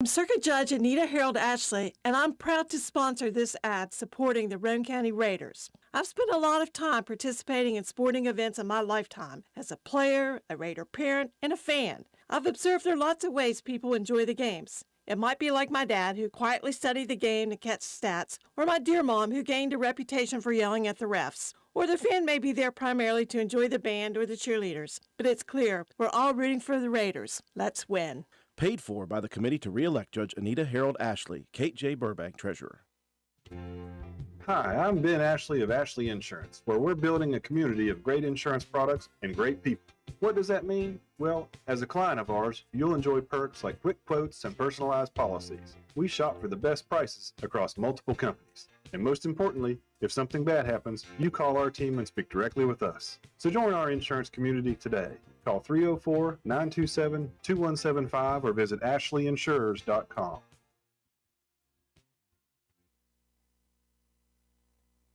I'm Circuit Judge Anita Harold Ashley, and I'm proud to sponsor this ad supporting the Roane County Raiders. I've spent a lot of time participating in sporting events in my lifetime as a player, a Raider parent, and a fan. I've observed there are lots of ways people enjoy the games. It might be like my dad, who quietly studied the game to catch stats, or my dear mom, who gained a reputation for yelling at the refs. Or the fan may be there primarily to enjoy the band or the cheerleaders. But it's clear we're all rooting for the Raiders. Let's win. Paid for by the committee to re-elect Judge Anita Harold Ashley, Kate J. Burbank, Treasurer. Hi, I'm Ben Ashley of Ashley Insurance, where we're building a community of great insurance products and great people. What does that mean? Well, as a client of ours, you'll enjoy perks like quick quotes and personalized policies. We shop for the best prices across multiple companies. And most importantly, if something bad happens, you call our team and speak directly with us. So join our insurance community today. Call 304-927-2175 or visit ashleyinsurers.com.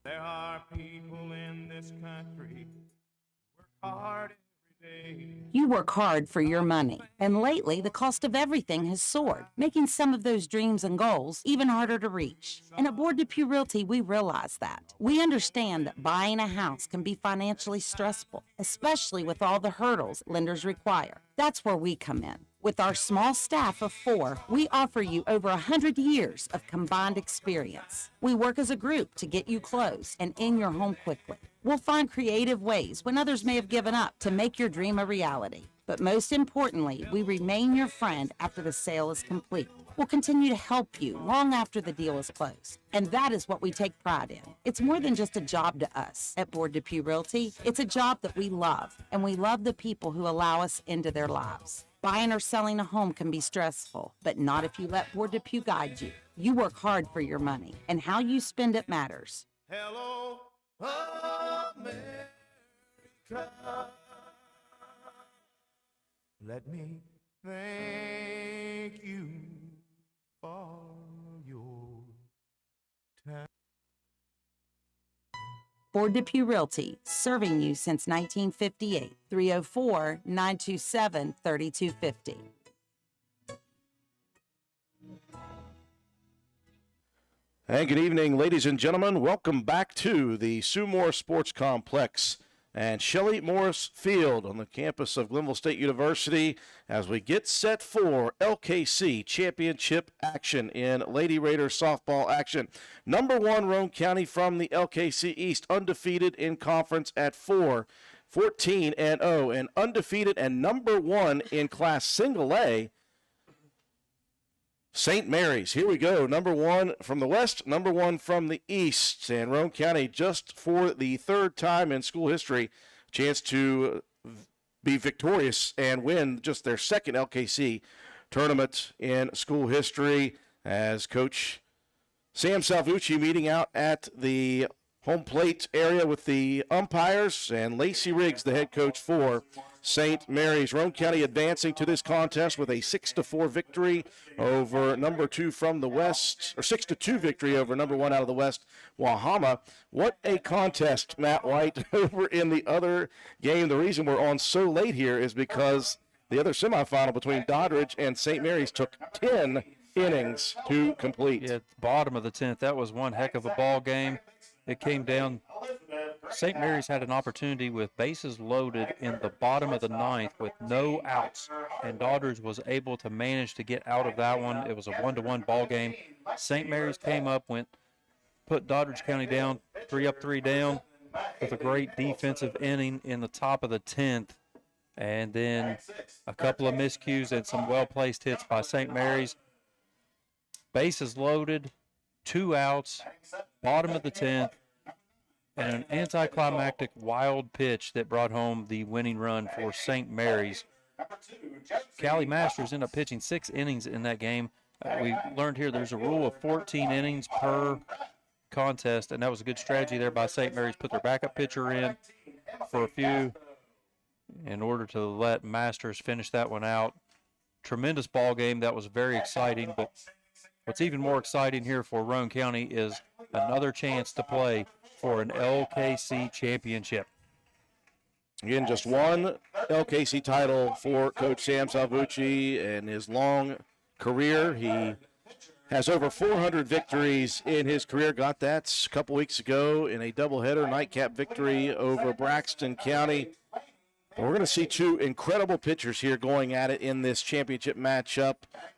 There are people in this country who work hard every day. You work hard for your money, and lately the cost of everything has soared, making some of those dreams and goals even harder to reach. And at Board Depew Realty, we realize that. We understand that buying a house can be financially stressful, especially with all the hurdles lenders require. That's where we come in. With our small staff of 4, we offer you over 100 years of combined experience. We work as a group to get you closed and in your home quickly. We'll find creative ways when others may have given up to make your dream a reality. But most importantly, we remain your friend after the sale is complete. We'll continue to help you long after the deal is closed. And that is what we take pride in. It's more than just a job to us at Board Depew Realty. It's a job that we love, and we love the people who allow us into their lives. Buying or selling a home can be stressful, but not if you let Board Depew guide you. You work hard for your money, and how you spend it matters. Hello, America. Let me thank you for your time. Board Depew Realty, serving you since 1958. 304-927-3250. And good evening, ladies and gentlemen. Welcome back to the Sue Moore Sports Complex and Shelley Morris Field on the campus of Glenville State University as we get set for LKC Championship action in Lady Raiders softball action. Number 1 Roane County from the LKC East, undefeated in conference at 14-0, and undefeated and number 1 in Class Single A, St. Mary's. Here we go. Number 1 from the west, number 1 from the east. And Roane County, just for the third time in school history, chance to be victorious and win just their second LKC tournament in school history, as Coach Sam Salvucci meeting out at the home plate area with the umpires, and Lacey Riggs, the head coach for St. Mary's. Roane County advancing to this contest with a 6-4 victory over number 2 from the west, or 6-2 victory over number 1 out of the west, Wahama. What a contest, Matt White, over in the other game. The reason we're on so late here is because the other semifinal between Doddridge and St. Mary's took 10 innings to complete. Yeah, bottom of the 10th. That was one heck of a ball game. It came down. St. Mary's had an opportunity with bases loaded in the bottom of the 9th with no outs, and Doddridge was able to manage to get out of that one. It was a 1-1 ball game. St. Mary's came up, put Doddridge County down, 3 up, 3 down, with a great defensive inning in the top of the 10th, and then a couple of miscues and some well-placed hits by St. Mary's. Bases loaded, 2 outs, bottom of the 10th, and an anticlimactic wild pitch that brought home the winning run for St. Mary's. Callie Masters ended up pitching 6 innings in that game. We learned here there's a rule of 14 innings per contest, and that was a good strategy there by St. Mary's. Put their backup pitcher in for a few in order to let Masters finish that one out. Tremendous ball game. That was very exciting, but what's even more exciting here for Roane County is another chance to play for an LKC championship. Again, just one LKC title for Coach Sam Salvucci and his long career. He has over 400 victories in his career. Got that a couple weeks ago in a doubleheader nightcap victory over Braxton County. We're going to see two incredible pitchers here going at it in this championship matchup.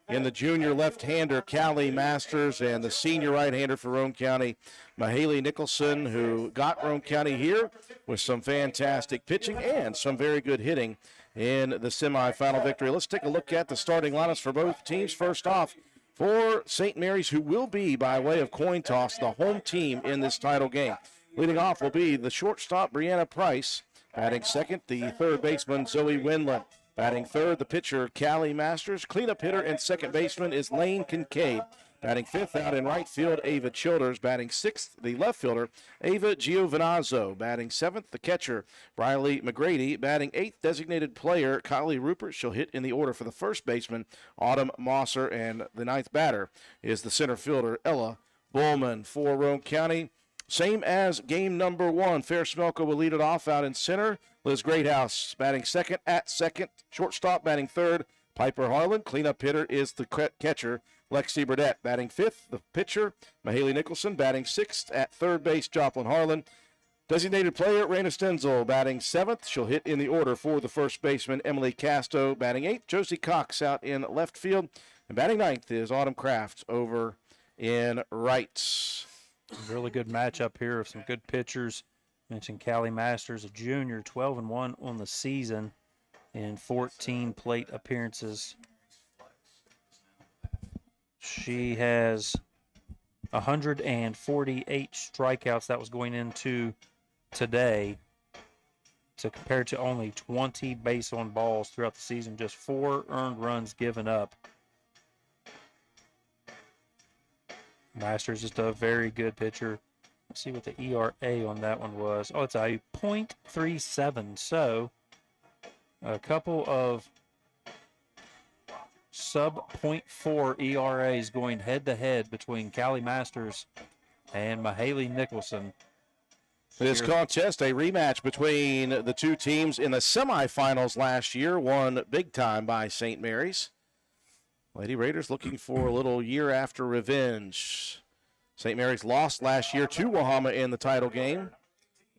In the junior left-hander, Callie Masters, and the senior right-hander for Roane County, Mahaley Nicholson, who got Roane County here with some fantastic pitching and some very good hitting in the semifinal victory. Let's take a look at the starting lineups for both teams. First off, for St. Mary's, who will be, by way of coin toss, the home team in this title game. Leading off will be the shortstop, Brianna Price. Batting second, the third baseman, Zoe Windland. Batting third, the pitcher, Callie Masters. Cleanup hitter and second baseman is Lane Kincaid. Batting fifth out in right field, Ava Childers. Batting sixth, the left fielder, Ava Giovinazzo. Batting seventh, the catcher, Briley McGrady. Batting eighth, designated player, Kylie Rupert. She'll hit in the order for the first baseman, Autumn Mosser. And the ninth batter is the center fielder, Ella Bullman. For Roane County, same as game number one. Fair Smelko will lead it off out in center. Liz Greathouse batting second at second. Shortstop batting third, Piper Harlan. Cleanup hitter is the catcher, Lexi Burdett. Batting fifth, the pitcher, Mahaley Nicholson. Batting sixth at third base, Joplin Harlan. Designated player, Raina Stenzel. Batting seventh, she'll hit in the order for the first baseman, Emily Casto. Batting eighth, Josie Cox out in left field. And batting ninth is Autumn Crafts over in right. Really good matchup here of some good pitchers. Mentioned Callie Masters, a junior, 12-1 on the season in 14 plate appearances. She has 148 strikeouts. That was going into today, to compare to only 20 base on balls throughout the season, just 4 earned runs given up. Masters just a very good pitcher. Let's see what the ERA on that one was. Oh, it's a .37. So a couple of sub .4 ERAs going head-to-head between Callie Masters and Mahaley Nicholson. This contest, a rematch between the two teams in the semifinals last year, won big time by St. Mary's. Lady Raiders looking for a little year after revenge. St. Mary's lost last year to Wahama in the title game.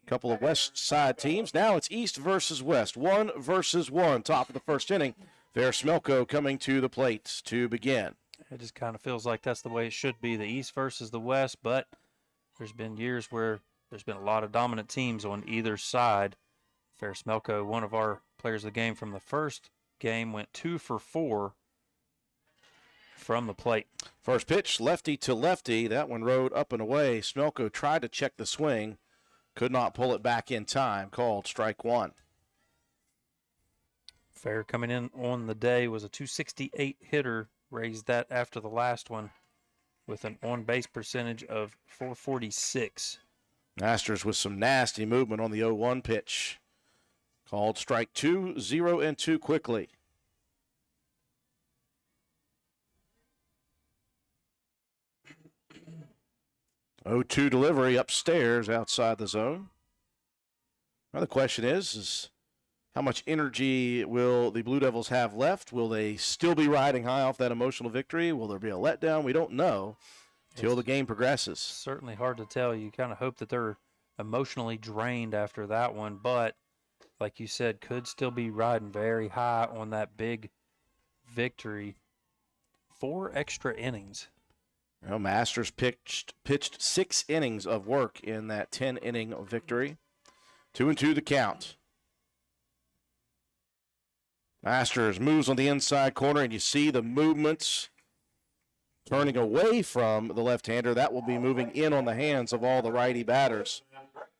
A couple of west side teams. Now it's east versus west. 1 versus 1. Top of the first inning. Fair Smelko coming to the plate to begin. It just kind of feels like that's the way it should be, the east versus the west, but there's been years where there's been a lot of dominant teams on either side. Fair Smelko, one of our players of the game from the first game, went 2 for 4 from the plate. First pitch, lefty to lefty. That one rode up and away. Smelko tried to check the swing. Could not pull it back in time. Called strike one. Fair coming in on the day was a .268 hitter. Raised that after the last one with an on-base percentage of .446. Masters with some nasty movement on the 0-1 pitch. Called strike 2, 0-2 quickly. 0-2 delivery upstairs outside the zone. Now the question is how much energy will the Blue Devils have left? Will they still be riding high off that emotional victory? Will there be a letdown? We don't know till the game progresses. Certainly hard to tell. You kind of hope that they're emotionally drained after that one, but like you said, could still be riding very high on that big victory. 4 extra innings. Well, Masters pitched 6 innings of work in that 10-inning victory. 2-2 the count. Masters moves on the inside corner, and you see the movements turning away from the left-hander. That will be moving in on the hands of all the righty batters.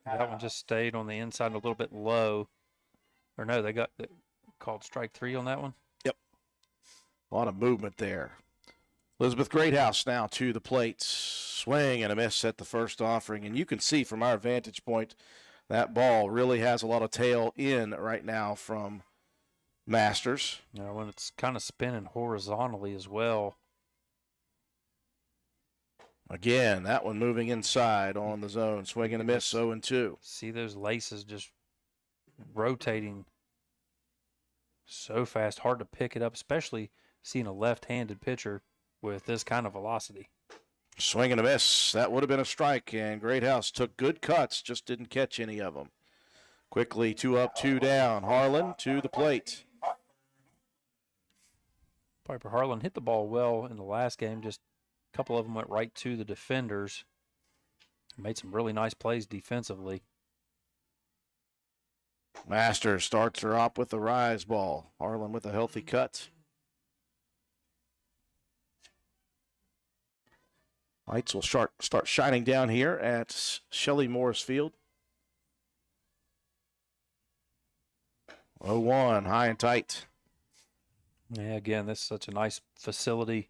That one just stayed on the inside a little bit low. Or no, they got called strike 3 on that one. Yep. A lot of movement there. Elizabeth Greathouse now to the plate. Swing and a miss at the first offering. And you can see from our vantage point that ball really has a lot of tail in right now from Masters. You know, when it's kind of spinning horizontally as well. Again, that one moving inside on the zone. Swing and a miss, 0-2. See those laces just rotating so fast. Hard to pick it up, especially seen a left-handed pitcher with this kind of velocity. Swing and a miss. That would have been a strike, and Greathouse took good cuts, just didn't catch any of them. Quickly, 2 up, 2 down. Harlan to the plate. Piper Harlan hit the ball well in the last game. Just a couple of them went right to the defenders. Made some really nice plays defensively. Masters starts her up with the rise ball. Harlan with a healthy cut. Lights will start shining down here at Shelley Morris Field. 0-1, high and tight. Yeah, again, this is such a nice facility.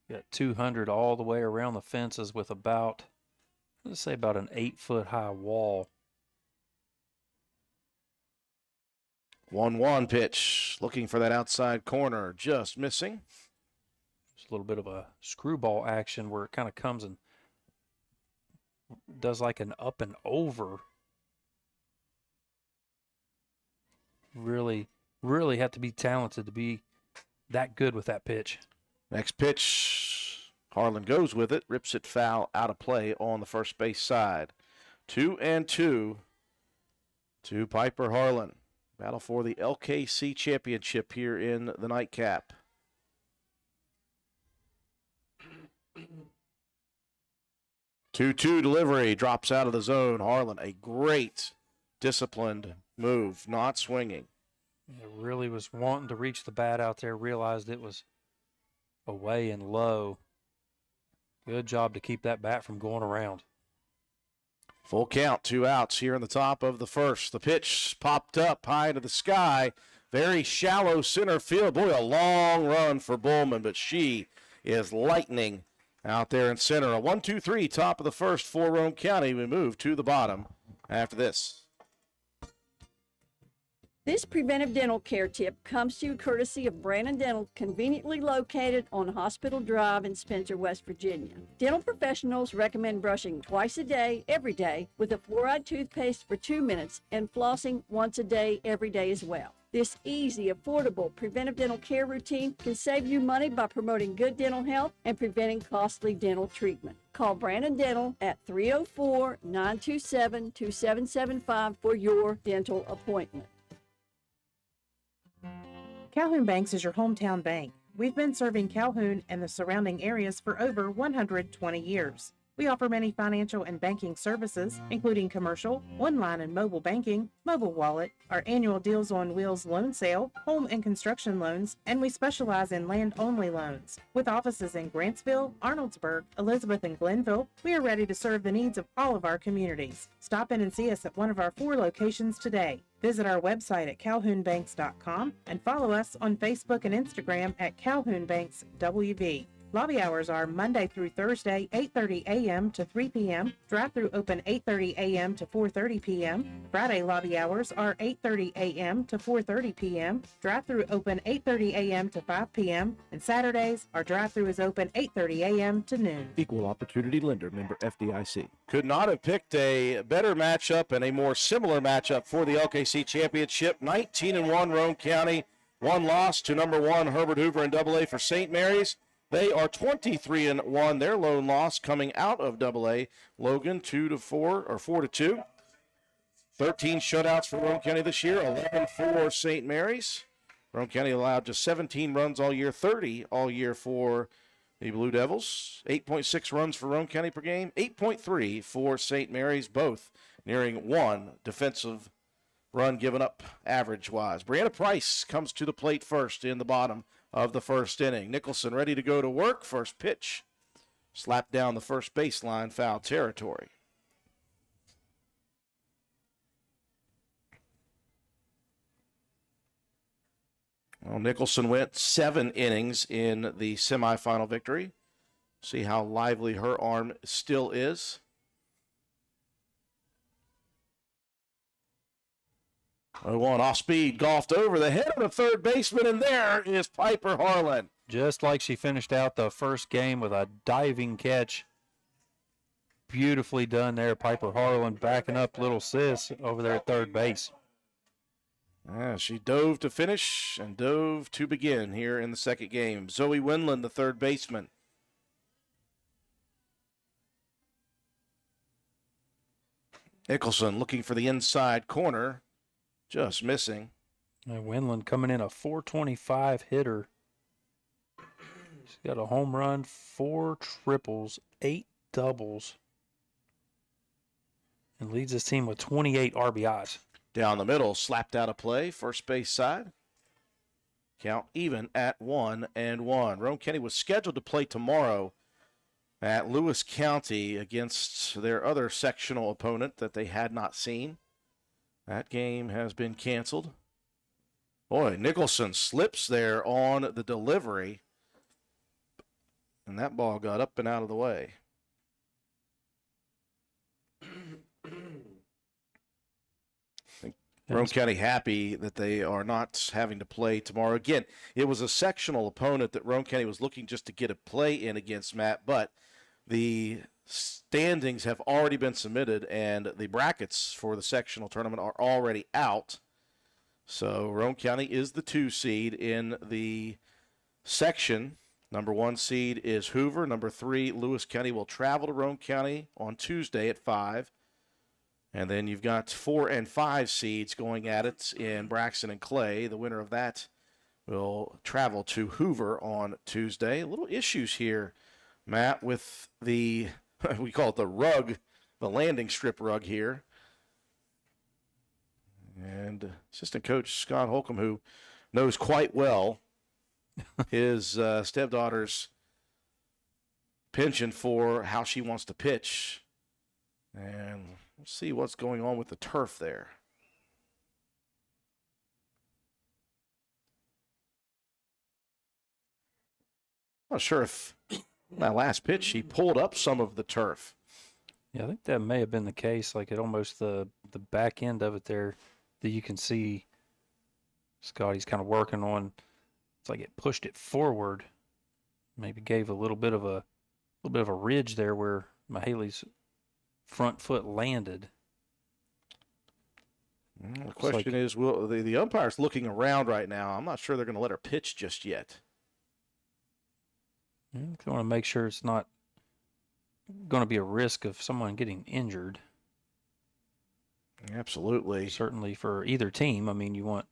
Got 200 all the way around the fences with about, let's say about an 8-foot high wall. 1-1 pitch. Looking for that outside corner. Just missing. Just a little bit of a screwball action where it kind of comes and does like an up and over. Really, really have to be talented to be that good with that pitch. Next pitch. Harlan goes with it. Rips it foul out of play on the first base side. 2-2 to Piper Harlan. Battle for the LKC Championship here in the nightcap. Two delivery, drops out of the zone. Harlan, a great disciplined move, not swinging. It really was wanting to reach the bat out there, realized it was away and low. Good job to keep that bat from going around. Full count, 2 outs here in the top of the first. The pitch popped up high into the sky. Very shallow center field. Boy, a long run for Bullman, but she is lightning out there in center. A 1-2-3, top of the first for Roane County. We move to the bottom after this. This preventive dental care tip comes to you courtesy of Brandon Dental, conveniently located on Hospital Drive in Spencer, West Virginia. Dental professionals recommend brushing twice a day, every day, with a fluoride toothpaste for 2 minutes and flossing once a day, every day as well. This easy, affordable preventive dental care routine can save you money by promoting good dental health and preventing costly dental treatment. Call Brandon Dental at 304-927-2775 for your dental appointment. Calhoun Banks is your hometown bank. We've been serving Calhoun and the surrounding areas for over 120 years. We offer many financial and banking services, including commercial, online and mobile banking, mobile wallet, our annual Deals on Wheels loan sale, home and construction loans, and we specialize in land-only loans. With offices in Grantsville, Arnoldsburg, Elizabeth, and Glenville, we are ready to serve the needs of all of our communities. Stop in and see us at one of our 4 locations today. Visit our website at calhounbanks.com and follow us on Facebook and Instagram at Calhoun Banks WV. Lobby hours are Monday through Thursday, 8:30 a.m. to 3 p.m. Drive-through open 8:30 a.m. to 4:30 p.m. Friday lobby hours are 8:30 a.m. to 4:30 p.m. Drive-through open 8:30 a.m. to 5 p.m. And Saturdays, our drive-through is open 8:30 a.m. to noon. Equal opportunity lender, member FDIC. Could not have picked a better matchup and a more similar matchup for the LKC Championship. 19-1 Roane County, 1 loss to number 1 Herbert Hoover in AA for St. Mary's. They are 23-1. Their lone loss coming out of AA. Logan 2-4 or 4-2. 13 shutouts for Roane County this year. 11 for St. Mary's. Roane County allowed just 17 runs all year, 30 all year for the Blue Devils. 8.6 runs for Roane County per game. 8.3 for St. Mary's. Both nearing 1 defensive run given up average-wise. Brianna Price comes to the plate first in the bottom of the first inning. Nicholson ready to go to work. First pitch. Slapped down the first baseline, foul territory. Well, Nicholson went 7 innings in the semifinal victory. See how lively her arm still is. One off speed, golfed over the head of the third baseman, and there is Piper Harlan. Just like she finished out the first game with a diving catch. Beautifully done there, Piper Harlan backing up little sis over there at third base. She dove to finish and dove to begin here in the second game. Zoe Winland, the third baseman. Nicholson looking for the inside corner, just missing. Winland coming in a .425 hitter. She's got a home run, 4 triples, 8 doubles, and leads his team with 28 RBIs. Down the middle, slapped out of play, first base side. Count even at 1-1. Roane County was scheduled to play tomorrow at Lewis County against their other sectional opponent that they had not seen. That game has been canceled. Boy, Nicholson slips there on the delivery, and that ball got up and out of the way. Roane County happy that they are not having to play tomorrow. Again, it was a sectional opponent that Roane County was looking just to get a play in against, Matt, but the standings have already been submitted and the brackets for the sectional tournament are already out. So Roane County is the 2 seed in the section. Number 1 seed is Hoover. Number 3, Lewis County will travel to Roane County on Tuesday at 5. And then you've got 4 and 5 seeds going at it in Braxton and Clay. The winner of that will travel to Hoover on Tuesday. A little issues here, Matt, with the, we call it the rug, the landing strip rug here. And assistant coach Scott Holcomb, who knows quite well his stepdaughter's penchant for how she wants to pitch. And we'll see what's going on with the turf there. Not sure if that last pitch he pulled up some of the turf. Yeah, I think that may have been the case. Like, it almost the back end of it there that you can see Scotty's kind of working on. It's like it pushed it forward. Maybe gave a little bit of a ridge there where Mahaley's front foot landed. The question is, will the umpire's looking around right now. I'm not sure they're going to let her pitch just yet. They want to make sure it's not going to be a risk of someone getting injured. Absolutely. Certainly for either team. I mean,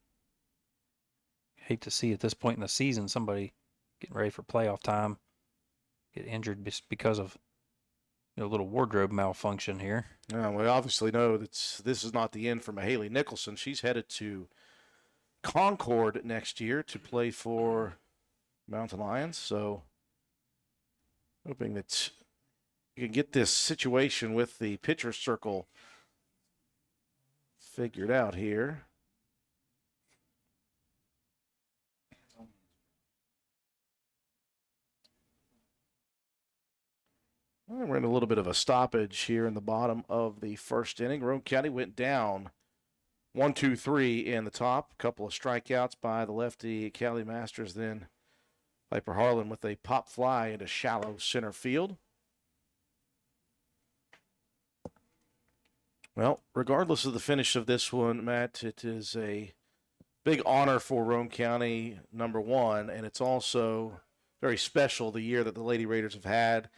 hate to see at this point in the season somebody getting ready for playoff time get injured just because of a little wardrobe malfunction here. Yeah, we obviously know that this is not the end for Mahaley Nicholson. She's headed to Concord next year to play for Mountain Lions. So hoping that you can get this situation with the pitcher circle figured out here. We're in a little bit of a stoppage here in the bottom of the first inning. Roane County went down 1-2-3 in the top. A couple of strikeouts by the lefty Callie Masters. Then Piper Harlan with a pop fly into shallow center field. Well, regardless of the finish of this one, Matt, it is a big honor for Roane County, number 1, and it's also very special the year that the Lady Raiders have had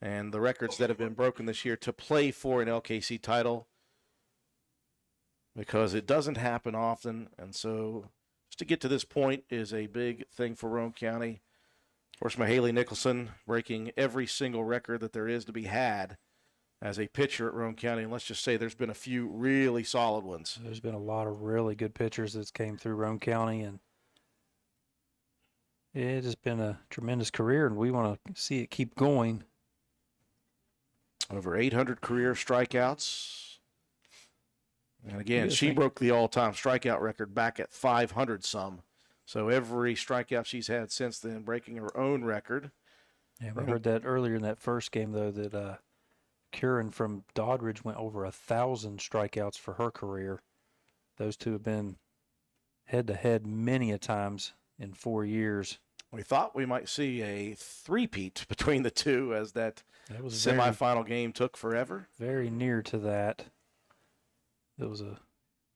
and the records that have been broken this year to play for an LKC title, because it doesn't happen often. And so just to get to this point is a big thing for Roane County. Of course, Mahaley Nicholson breaking every single record that there is to be had as a pitcher at Roane County. And let's just say there's been a few really solid ones. There's been a lot of really good pitchers that came through Roane County, and it has been a tremendous career, and we want to see it keep going. Over 800 career strikeouts. And again, she broke the all-time strikeout record back at 500 some. So every strikeout she's had since then, breaking her own record. Yeah, we heard that earlier in that first game, though, that Curran from Doddridge went over 1,000 strikeouts for her career. Those two have been head-to-head many a times in 4 years. We thought we might see a three-peat between the two, as that semifinal game took forever. Very near to that. It was a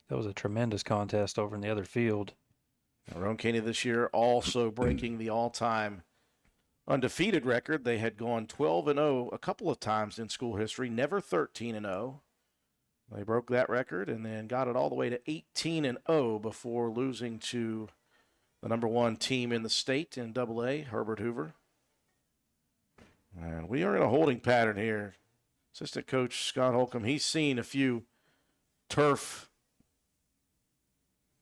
That was a tremendous contest over in the other field. Now, Roane County this year also breaking the all-time undefeated record. They had gone 12-0 a couple of times in school history, never 13-0. They broke that record and then got it all the way to 18-0 before losing to the number one team in the state in AA, Herbert Hoover. And we are in a holding pattern here. Assistant coach Scott Holcomb, he's seen a few turf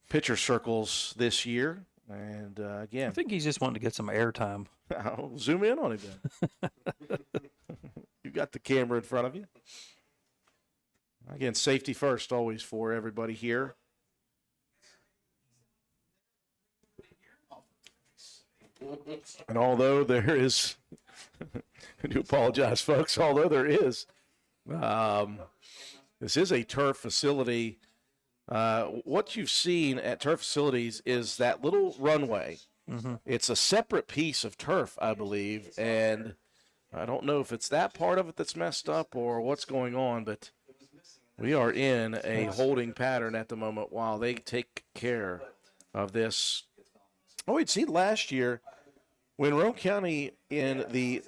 pitcher circles this year. And again, I think he's just wanting to get some airtime. I'll zoom in on him then. You got the camera in front of you. Again, safety first always for everybody here. And although there is, I do apologize, folks, although there is, this is a turf facility. What you've seen at turf facilities is that little runway. Mm-hmm. It's a separate piece of turf, I believe, and I don't know if it's that part of it that's messed up or what's going on, but we are in a holding pattern at the moment while they take care of this. Oh, we'd seen last year when Roane County in the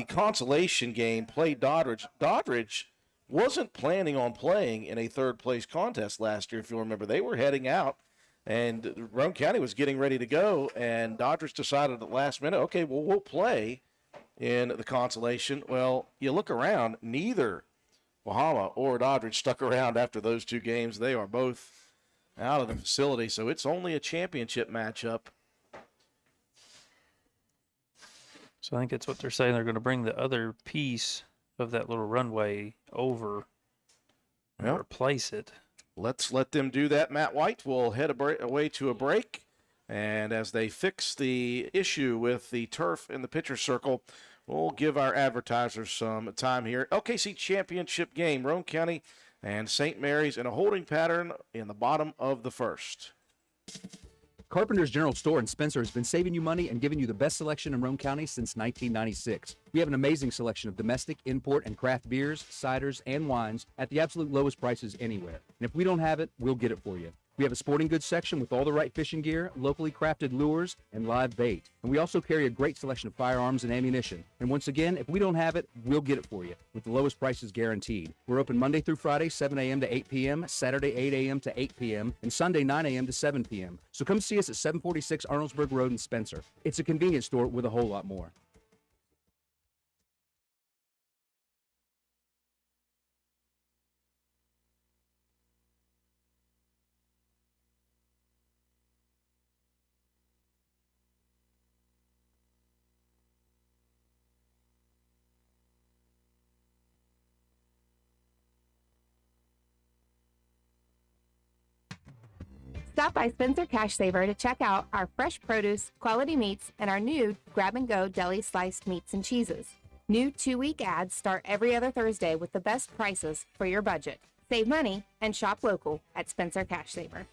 consolation game played Doddridge. Doddridge wasn't planning on playing in a third-place contest last year, if you'll remember. They were heading out, and Roane County was getting ready to go, and Doddridge decided at the last minute, okay, well, we'll play in the consolation. Well, you look around, neither Wahama or Doddridge stuck around after those two games. They are both out of the facility, so it's only a championship matchup. So I think that's what they're saying. They're going to bring the other piece of that little runway over and replace it. Let's let them do that. Matt White will head away to a break. And as they fix the issue with the turf in the pitcher circle, we'll give our advertisers some time here. LKC Championship Game, Roane County and St. Mary's in a holding pattern in the bottom of the first. Carpenter's General Store in Spencer has been saving you money and giving you the best selection in Roane County since 1996. We have an amazing selection of domestic, import, and craft beers, ciders, and wines at the absolute lowest prices anywhere. And if we don't have it, we'll get it for you. We have a sporting goods section with all the right fishing gear, locally crafted lures, and live bait. And we also carry a great selection of firearms and ammunition. And once again, if we don't have it, we'll get it for you with the lowest prices guaranteed. We're open Monday through Friday, 7 a.m. to 8 p.m., Saturday, 8 a.m. to 8 p.m., and Sunday, 9 a.m. to 7 p.m. So come see us at 746 Arnoldsburg Road in Spencer. It's a convenience store with a whole lot more. Stop by Spencer Cash Saver to check out our fresh produce, quality meats, and our new grab-and-go deli sliced meats and cheeses. New 2-week ads start every other Thursday with the best prices for your budget. Save money and shop local at Spencer Cash Saver.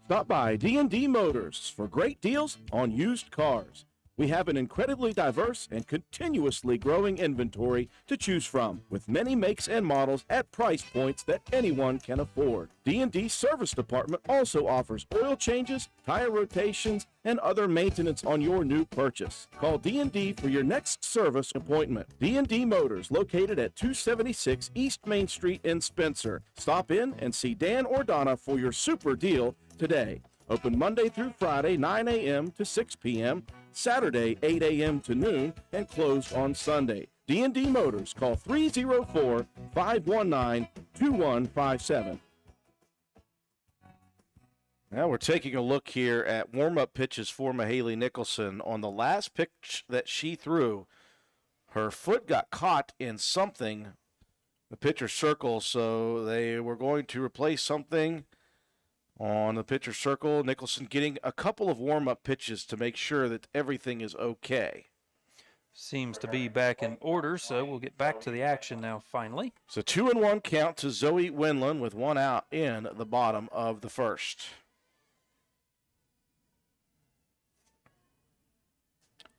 Stop by D&D Motors for great deals on used cars. We have an incredibly diverse and continuously growing inventory to choose from, with many makes and models at price points that anyone can afford. D&D Service Department also offers oil changes, tire rotations, and other maintenance on your new purchase. Call D&D for your next service appointment. D&D Motors, located at 276 East Main Street in Spencer. Stop in and see Dan or Donna for your super deal today. Open Monday through Friday, 9 a.m. to 6 p.m., Saturday, 8 a.m. to noon, and closed on Sunday. D&D Motors, call 304-519-2157. Now we're taking a look here at warm-up pitches for Mahaley Nicholson. On the last pitch that she threw, her foot got caught in something, the pitcher's circle, so they were going to replace something on the pitcher circle. Nicholson getting a couple of warm-up pitches to make sure that everything is okay. Seems to be back in order, so we'll get back to the action now finally. So 2-1 count to Zoe Winland with one out in the bottom of the first.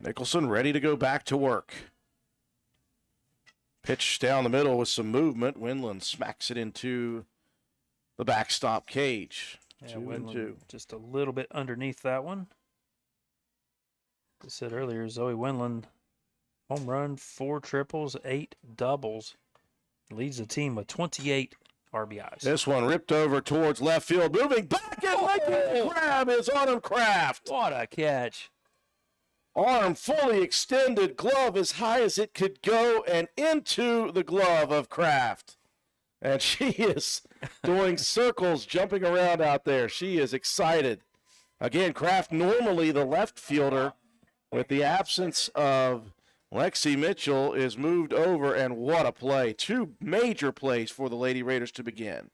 Nicholson ready to go back to work. Pitch down the middle with some movement. Winland smacks it into the backstop cage. Yeah, 2-2. Just a little bit underneath that one. As I said earlier, Zoe Winland, home run, 4 triples, 8 doubles. Leads the team with 28 RBIs. This one ripped over towards left field, moving back and making the grab is Autumn Kraft. What a catch. Arm fully extended, glove as high as it could go, and into the glove of Kraft. And she is doing circles, jumping around out there. She is excited. Again, Kraft normally the left fielder. With the absence of Lexi Mitchell is moved over, and what a play. 2 major plays for the Lady Raiders to begin.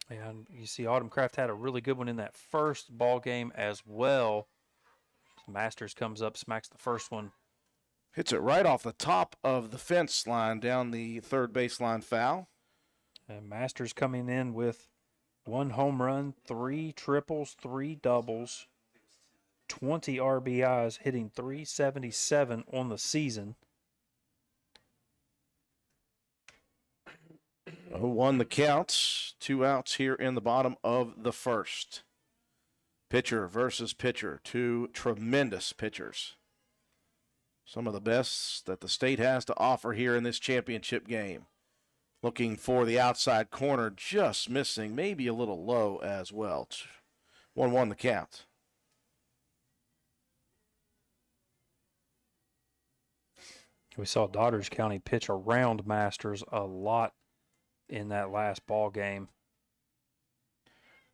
And you see Autumn Kraft had a really good one in that first ball game as well. Masters comes up, smacks the first one. Hits it right off the top of the fence line down the third baseline foul. And Masters coming in with 1 home run, 3 triples, 3 doubles, 20 RBIs, hitting .377 on the season. 0-1 the count. 2 outs here in the bottom of the first. Pitcher versus pitcher. 2 tremendous pitchers. Some of the best that the state has to offer here in this championship game. Looking for the outside corner, just missing, maybe a little low as well. 1-1 the count. We saw Daughters County pitch around Masters a lot in that last ball game.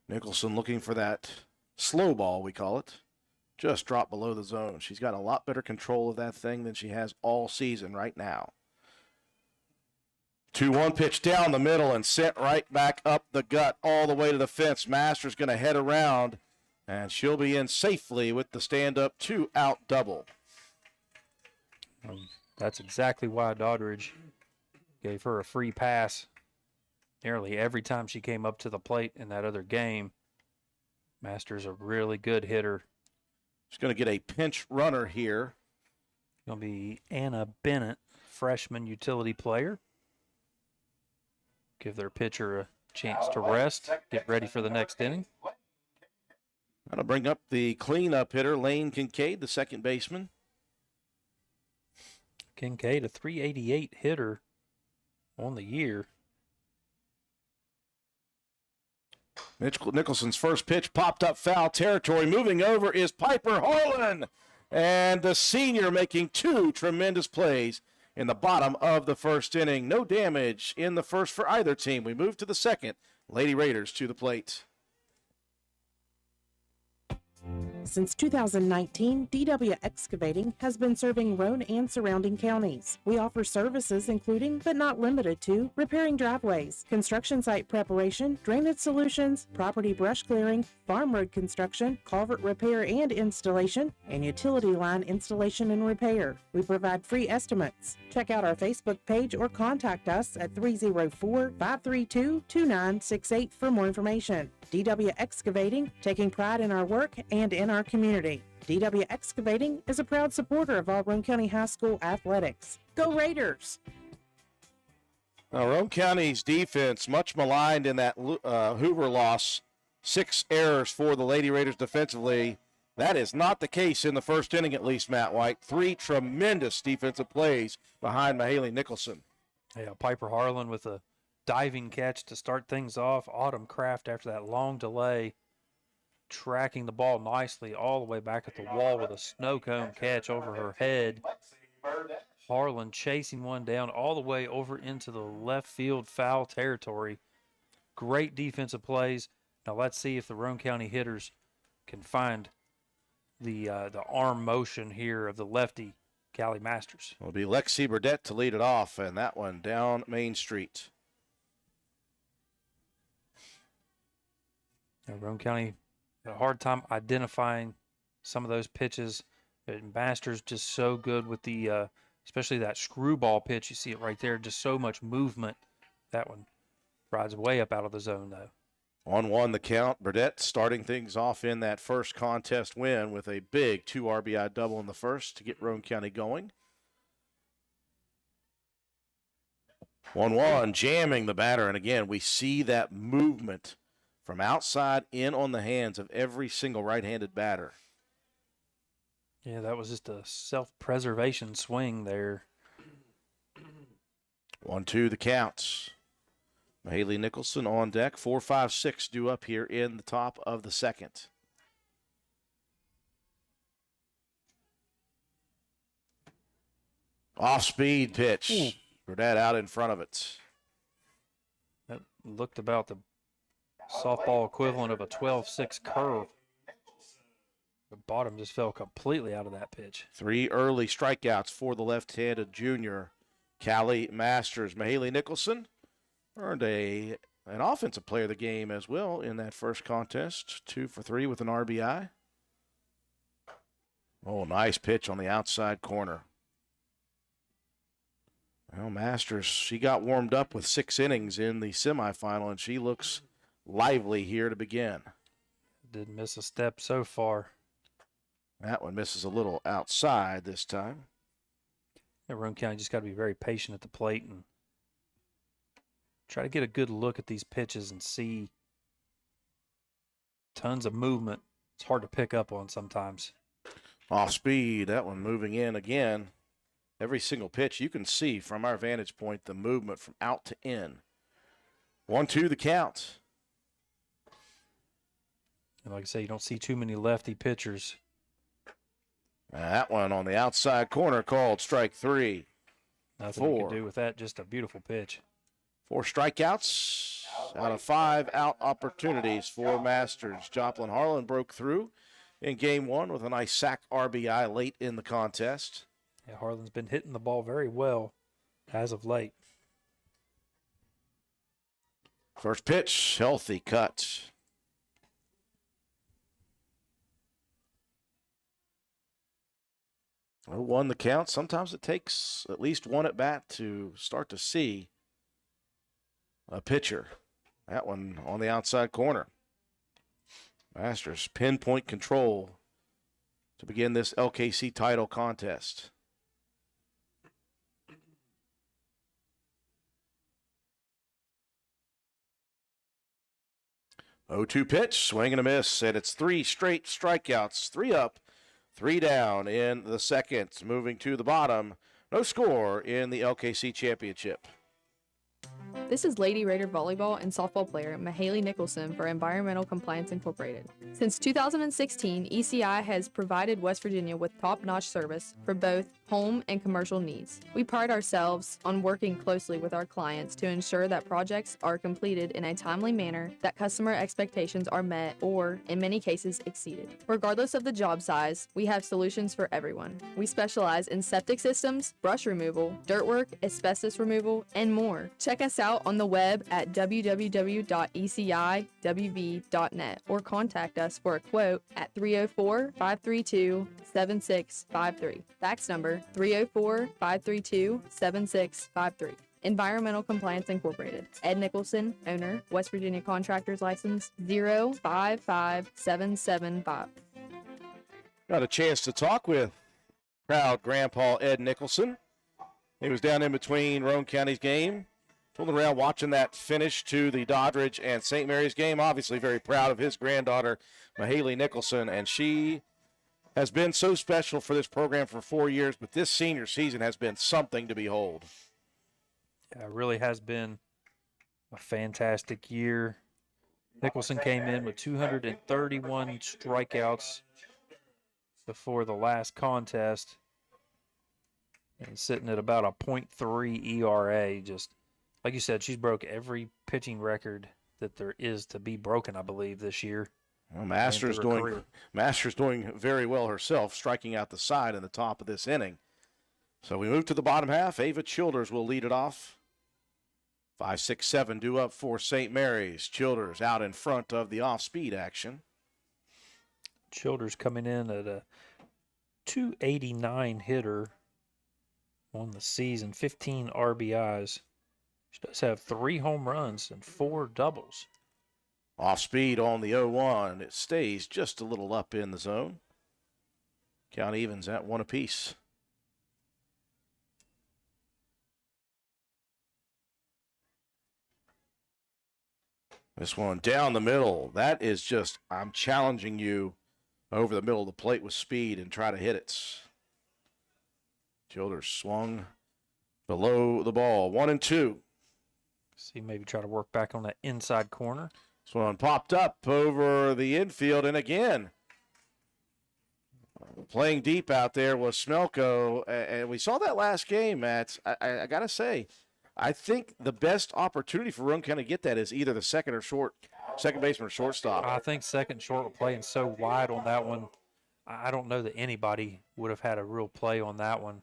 Nicholson looking for that slow ball, we call it. Just dropped below the zone. She's got a lot better control of that thing than she has all season right now. 2-1 pitch down the middle and sent right back up the gut all the way to the fence. Masters going to head around, and she'll be in safely with the stand-up 2-out double. That's exactly why Doddridge gave her a free pass nearly every time she came up to the plate in that other game. Masters a really good hitter. She's going to get a pinch runner here. Going to be Anna Bennett, freshman utility player. Give their pitcher a chance to rest, get ready for the next inning. That'll bring up the cleanup hitter, Lane Kincaid, the second baseman. Kincaid, a .388 hitter on the year. Nicholson's first pitch popped up foul territory. Moving over is Piper Harlan. And the senior making 2 tremendous plays in the bottom of the first inning. No damage in the first for either team. We move to the second. Lady Raiders to the plate. Since 2019, DW Excavating has been serving Roane and surrounding counties. We offer services including, but not limited to, repairing driveways, construction site preparation, drainage solutions, property brush clearing, farm road construction, culvert repair and installation, and utility line installation and repair. We provide free estimates. Check out our Facebook page or contact us at 304-532-2968 for more information. DW Excavating, taking pride in our work and in our community. DW Excavating is a proud supporter of all Roane County High School athletics. Go Raiders! Now, Roane County's defense, much maligned in that Hoover loss. 6 errors for the Lady Raiders defensively. That is not the case in the first inning, at least, Matt White. 3 tremendous defensive plays behind Mahaley Nicholson. Yeah, Piper Harlan with a diving catch to start things off. Autumn Kraft, after that long delay, tracking the ball nicely all the way back at the wall with a snow cone catch over her head. Harlan chasing one down all the way over into the left field foul territory. Great defensive plays. Now let's see if the Roane County hitters can find the arm motion here of the lefty, Callie Masters. It'll be Lexi Burdett to lead it off, and that one down Main Street. Now, Roane County had a hard time identifying some of those pitches. And Masters just so good with the, especially that screwball pitch. You see it right there, just so much movement. That one rides way up out of the zone, though. 1-1 the count. Burdett starting things off in that first contest win with a big 2 RBI double in the first to get Roane County going. 1-1, jamming the batter. And again, we see that movement from outside in on the hands of every single right-handed batter. Yeah, that was just a self-preservation swing there. 1-2 the count. Mahaley Nicholson on deck. 4, 5, 6 due up here in the top of the second. Off-speed pitch. Ooh. Burdett out in front of it. That looked about the softball equivalent of a 12-6 curve. The bottom just fell completely out of that pitch. 3 early strikeouts for the left-handed junior, Callie Masters. Mahaley Nicholson earned an offensive player of the game as well in that first contest. 2 for 3 with an RBI. Oh, nice pitch on the outside corner. Well, Masters, she got warmed up with 6 innings in the semifinal, and she looks lively here to begin. Didn't miss a step so far. That one misses a little outside this time. Yeah, Roane County just got to be very patient at the plate and try to get a good look at these pitches and see tons of movement. It's hard to pick up on sometimes. Off speed, that one moving in again. Every single pitch you can see from our vantage point the movement from out to in. 1-2 the count. And like I say, you don't see too many lefty pitchers. That one on the outside corner called strike 3. Nothing you can do with that, just a beautiful pitch. 4 strikeouts out of 5 out opportunities for Masters. Joplin Harlan broke through in game 1 with a nice sac RBI late in the contest. Yeah, Harlan's been hitting the ball very well as of late. First pitch, healthy cut. 0-1 the count. Sometimes it takes at least one at bat to start to see a pitcher. That one on the outside corner. Masters pinpoint control to begin this LKC title contest. 0-2 pitch, swing and a miss, and it's 3 straight strikeouts, 3 up, 3 down in the second. Moving to the bottom, no score in the LKC Championship. This is Lady Raider volleyball and softball player Mahaley Nicholson for Environmental Compliance Incorporated. Since 2016, ECI has provided West Virginia with top-notch service for both home and commercial needs. We pride ourselves on working closely with our clients to ensure that projects are completed in a timely manner, that customer expectations are met or, in many cases, exceeded. Regardless of the job size, we have solutions for everyone. We specialize in septic systems, brush removal, dirt work, asbestos removal, and more. Check us out on the web at www.eciwv.net or contact us for a quote at 304-532-7653. Fax number 304-532-7653. Environmental Compliance Incorporated. Ed Nicholson, owner, West Virginia Contractors License 055775. Got a chance to talk with proud Grandpa Ed Nicholson. He was down in between Roane County's game, fooling around watching that finish to the Doddridge and St. Mary's game. Obviously very proud of his granddaughter, Mahaley Nicholson, and she has been so special for this program for 4 years, but this senior season has been something to behold. Yeah, it really has been a fantastic year. Nicholson came in with 231 strikeouts before the last contest and sitting at about a .3 ERA. Just like you said, she's broke every pitching record that there is to be broken, I believe, this year. Well, Masters doing very well herself, striking out the side in the top of this inning. So we move to the bottom half. Ava Childers will lead it off. 5, 6, 7 due up for St. Mary's. Childers out in front of the off-speed action. Childers coming in at a .289 hitter on the season, 15 RBIs. She does have 3 home runs and 4 doubles. Off speed on the 0-1. It stays just a little up in the zone. Count evens at 1 apiece. This one down the middle. That is just, I'm challenging you over the middle of the plate with speed and try to hit it. Childers swung below the ball. 1-2. See, maybe try to work back on that inside corner. This one popped up over the infield, and again, playing deep out there was Smelko, and we saw that last game, Matt. I got to say, I think the best opportunity for Roane County to get that is either the second baseman or shortstop. I think second short were playing so wide on that one. I don't know that anybody would have had a real play on that one.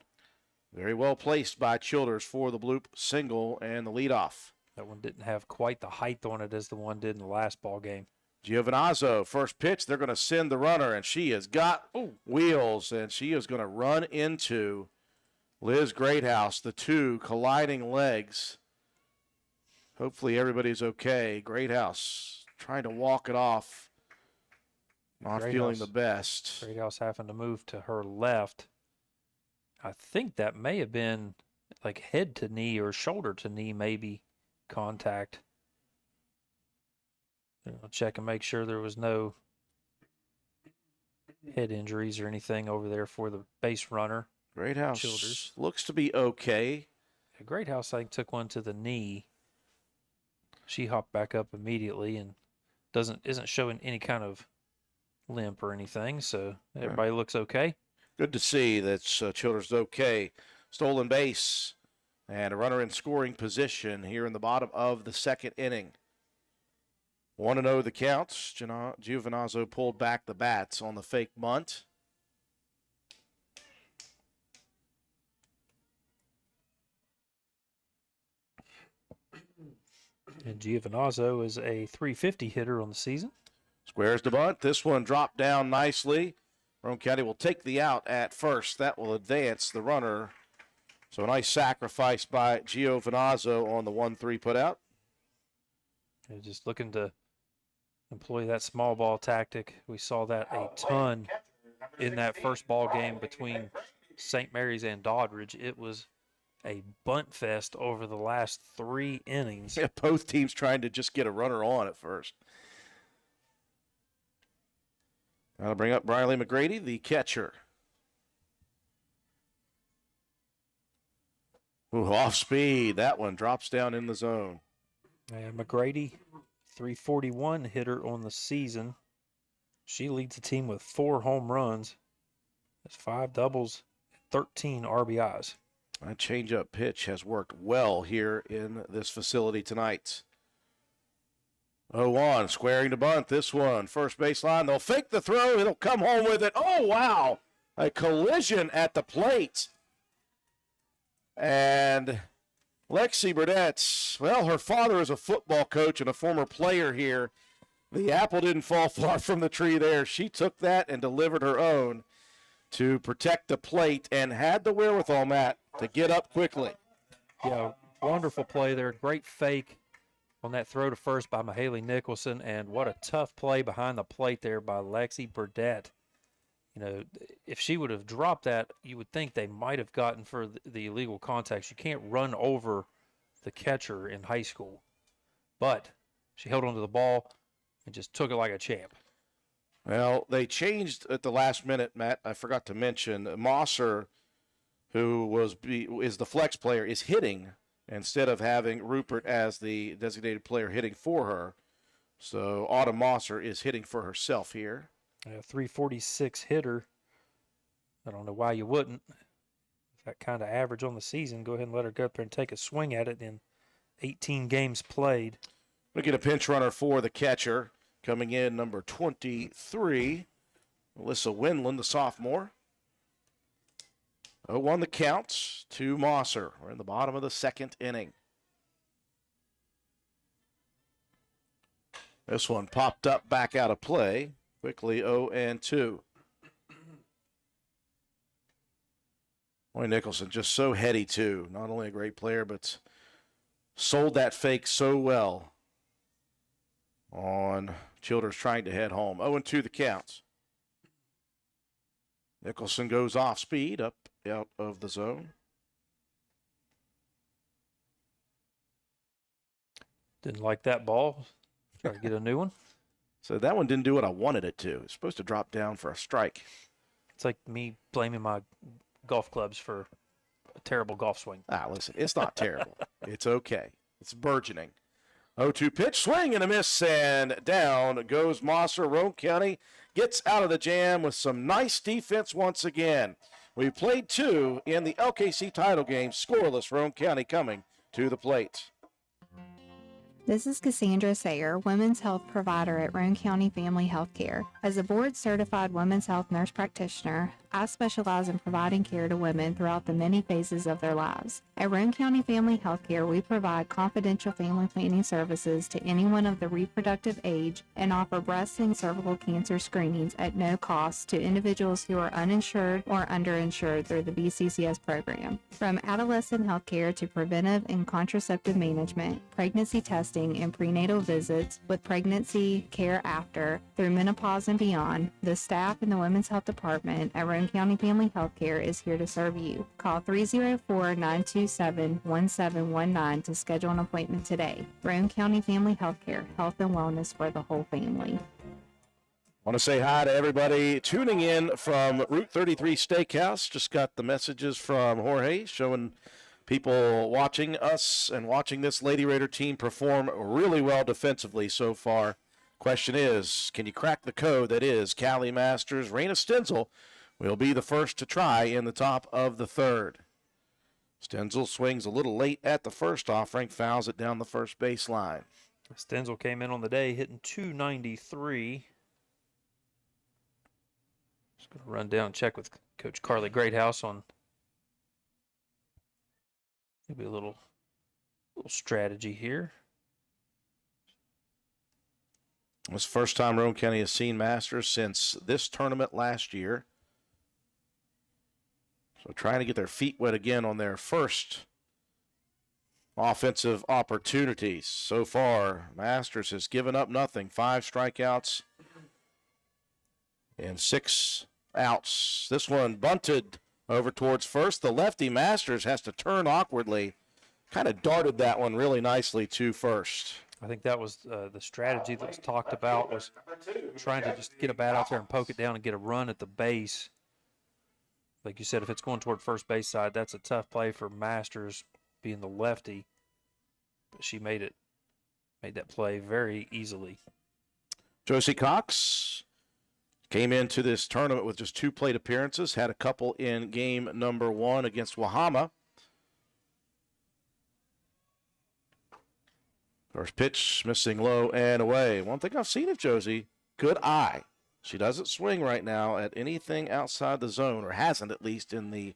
Very well placed by Childers for the bloop single and the leadoff. That one didn't have quite the height on it as the one did in the last ball game. Giovinazzo, first pitch, they're going to send the runner, and she has got wheels, and she is going to run into Liz Greathouse, the two colliding legs. Hopefully everybody's okay. Greathouse trying to walk it off, not feeling the best. Greathouse having to move to her left. I think that may have been like head to knee or shoulder to knee maybe contact. I'll check and make sure there was no head injuries or anything over there for the base runner. Greathouse Childers looks to be okay. Greathouse, I think, took one to the knee. She hopped back up immediately and isn't showing any kind of limp or anything, so everybody looks okay. Good to see that Childers okay. Stolen base and a runner in scoring position here in the bottom of the second inning. 1-0 the counts. Giovinazzo pulled back the bats on the fake bunt. And Giovinazzo is a .350 hitter on the season. Squares the bunt. This one dropped down nicely. Roane County will take the out at first. That will advance the runner. So a nice sacrifice by Giovinazzo on the 1-3 putout. They're just looking to employ that small ball tactic. We saw that a ton in that first ball game between St. Mary's and Doddridge. It was a bunt fest over the last 3 innings. Yeah, both teams trying to just get a runner on at first. I'll bring up Briley McGrady, the catcher. Ooh, off speed. That one drops down in the zone. And McGrady, .341 hitter on the season. She leads the team with 4 home runs. That's 5 doubles, 13 RBIs. That changeup pitch has worked well here in this facility tonight. 0-1, squaring to bunt. This one, first baseline. They'll fake the throw. It'll come home with it. Oh, wow. A collision at the plate. And Lexi Burdett, well, her father is a football coach and a former player here. The apple didn't fall far from the tree there. She took that and delivered her own to protect the plate and had the wherewithal, Matt, to get up quickly. Yeah, wonderful play there. Great fake on that throw to first by Mahaley Nicholson, and what a tough play behind the plate there by Lexi Burdett. You know, if she would have dropped that, you would think they might have gotten for the illegal contacts. You can't run over the catcher in high school. But she held onto the ball and just took it like a champ. Well, they changed at the last minute, Matt. I forgot to mention Mosser, who is the flex player, is hitting instead of having Rupert as the designated player hitting for her. So Autumn Mosser is hitting for herself here. A .346 hitter. I don't know why you wouldn't. That kind of average on the season, go ahead and let her go up there and take a swing at it in 18 games played. We'll get a pinch runner for the catcher. Coming in, number 23, Melissa Winland, the sophomore. 0-1 the count to Mosser. We're in the bottom of the second inning. This one popped up back out of play. Quickly 0-2. Boy, Nicholson just so heady, too. Not only a great player, but sold that fake so well on Childers trying to head home. 0-2 the counts. Nicholson goes off speed, up out of the zone. Didn't like that ball. Try to get a new one. So that one didn't do what I wanted it to. It's supposed to drop down for a strike. It's like me blaming my golf clubs for a terrible golf swing. Listen, it's not terrible. It's okay. It's burgeoning. 0-2 pitch, swing and a miss, and down goes Mosser. Roane County gets out of the jam with some nice defense once again. We played 2 in the LKC title game, scoreless. Roane County coming to the plate. This is Cassandra Sayer, Women's Health Provider at Roane County Family Health Care. As a board-certified women's health nurse practitioner, I specialize in providing care to women throughout the many phases of their lives. At Roane County Family Health Care, we provide confidential family planning services to anyone of the reproductive age and offer breast and cervical cancer screenings at no cost to individuals who are uninsured or underinsured through the BCCS program. From adolescent health care to preventive and contraceptive management, pregnancy testing, and prenatal visits with pregnancy care after, through menopause and beyond, the staff in the Women's Health Department at Roane County Family Health Care is here to serve you. Call 304-927-1719 to schedule an appointment today. Roane County Family Health Care, health and wellness for the whole family. Want to say hi to everybody tuning in from Route 33 Steakhouse. Just got the messages from Jorge showing people watching us and watching this Lady Raider team perform really well defensively so far. Question is, can you crack the code that is Callie Masters? Raina Stenzel will be the first to try in the top of the third. Stenzel swings a little late at the first offering, fouls it down the first baseline. Stenzel came in on the day hitting .293. Just going to run down and check with Coach Carly Greathouse on maybe a little strategy here. It's the first time Roane County has seen Masters since this tournament last year. So trying to get their feet wet again on their first offensive opportunities. So far, Masters has given up nothing. 5 strikeouts and 6 outs. This one bunted over towards first. The lefty Masters has to turn awkwardly. Kind of darted that one really nicely to first. I think that was the strategy that was talked about, was trying to just get a bat out there and poke it down and get a run at the base. Like you said, if it's going toward first base side, that's a tough play for Masters, being the lefty. But she made that play very easily. Josie Cox came into this tournament with just 2 plate appearances, had a couple in game number 1 against Wahama. First pitch, missing low and away. One thing I've seen of Josie, good eye. She doesn't swing right now at anything outside the zone, or hasn't at least in the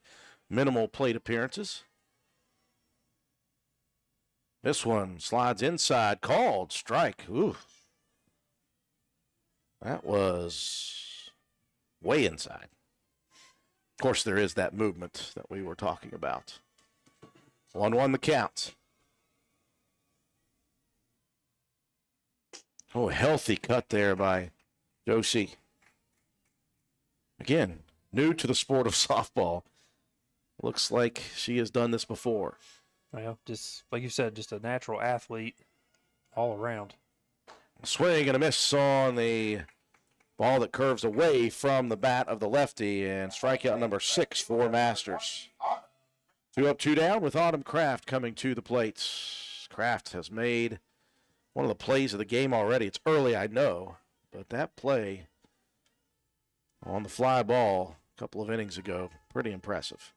minimal plate appearances. This one slides inside, called strike. Ooh. That was way inside. Of course, there is that movement that we were talking about. 1-1 the count. Oh, a healthy cut there by Josie. Again, new to the sport of softball. Looks like she has done this before. Well, just like you said, just a natural athlete all around. Swing and a miss on the ball that curves away from the bat of the lefty, and strikeout number 6 for Masters. 2 up, 2 down with Autumn Kraft coming to the plate. Kraft has made one of the plays of the game already. It's early, I know, but that play on the fly ball a couple of innings ago, pretty impressive.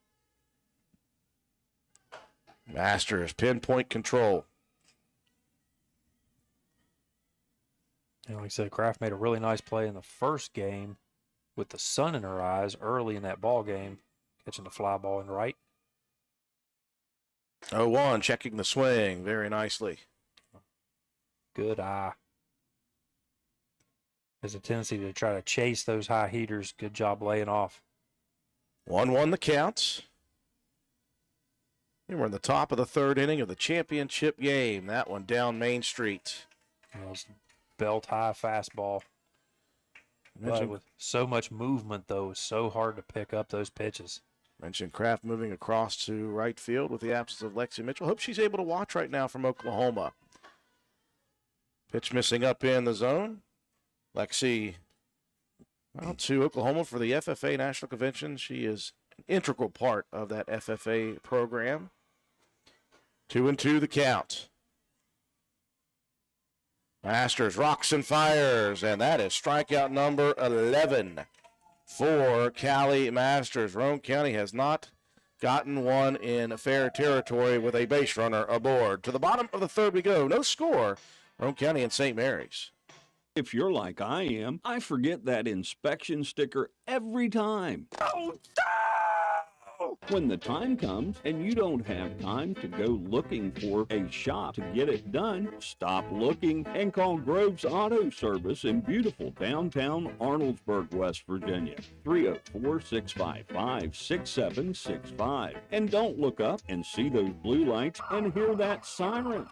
Masters, pinpoint control. And like I said, Kraft made a really nice play in the first game with the sun in her eyes early in that ball game, catching the fly ball in right. 0-1, checking the swing very nicely. Good eye. There's a tendency to try to chase those high heaters. Good job laying off. 1-1 the count. And we're in the top of the third inning of the championship game. That one down Main Street. Belt high fastball. But with so much movement, though, it's so hard to pick up those pitches. Mentioned Kraft moving across to right field with the absence of Lexi Mitchell. Hope she's able to watch right now from Oklahoma. Pitch missing up in the zone. Lexi out to Oklahoma for the FFA National Convention. She is an integral part of that FFA program. 2-2 the count. Masters rocks and fires, and that is strikeout number 11 for Callie Masters. Roane County has not gotten one in fair territory with a base runner aboard. To the bottom of the third we go. No score. Roane County and St. Mary's. If you're like I am, I forget that inspection sticker every time. Oh, no! When the time comes and you don't have time to go looking for a shop to get it done, stop looking and call Groves Auto Service in beautiful downtown Arnoldsburg, West Virginia. 304-655-6765. And don't look up and see those blue lights and hear that siren.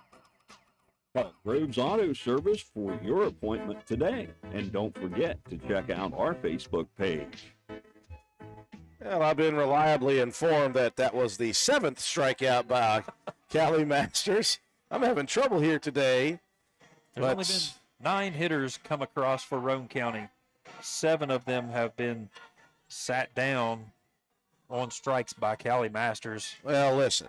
Call Groves Auto Service for your appointment today. And don't forget to check out our Facebook page. Well, I've been reliably informed that that was the 7th strikeout by Callie Masters. I'm having trouble here today. There's only been 9 hitters come across for Roane County. 7 of them have been sat down on strikes by Callie Masters. Well, listen.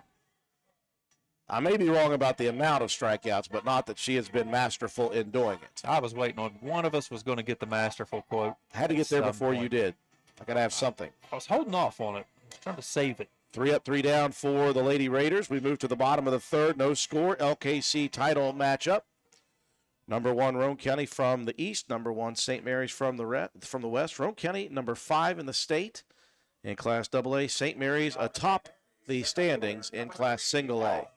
I may be wrong about the amount of strikeouts, but not that she has been masterful in doing it. I was waiting on one of us was going to get the masterful quote. I had to get there before you did. I got to have something. I was holding off on it. I was trying to save it. 3 up, 3 down for the Lady Raiders. We move to the bottom of the third. No score. LKC title matchup. Number 1, Roane County from the east. Number 1, St. Mary's from the west. Roane County, number 5 in the state in Class AA. St. Mary's atop the standings in Class Single A.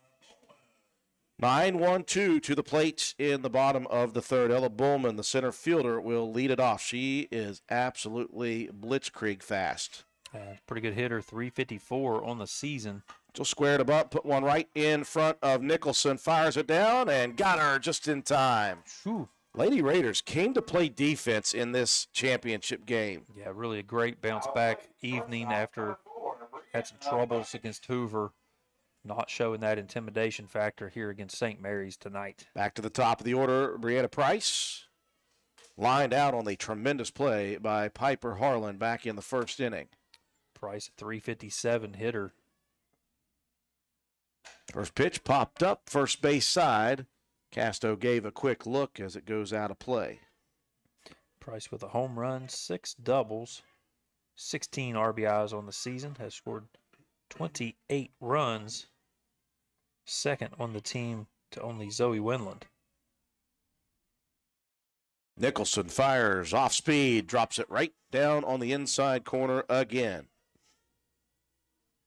9-1-2 to the plate in the bottom of the third. Ella Bullman, the center fielder, will lead it off. She is absolutely blitzkrieg fast. Pretty good hitter, 354 on the season. She'll square it up, put one right in front of Nicholson, fires it down, and got her just in time. Whew. Lady Raiders came to play defense in this championship game. Yeah, really a great bounce-back evening after had some troubles against Hoover. Not showing that intimidation factor here against St. Mary's tonight. Back to the top of the order, Brianna Price. Lined out on the tremendous play by Piper Harlan back in the first inning. Price, a 357 hitter. First pitch popped up, first base side. Casto gave a quick look as it goes out of play. Price with a home run, 6 doubles, 16 RBIs on the season, has scored 28 runs, second on the team to only Zoe Winland. Nicholson fires off speed, drops it right down on the inside corner again.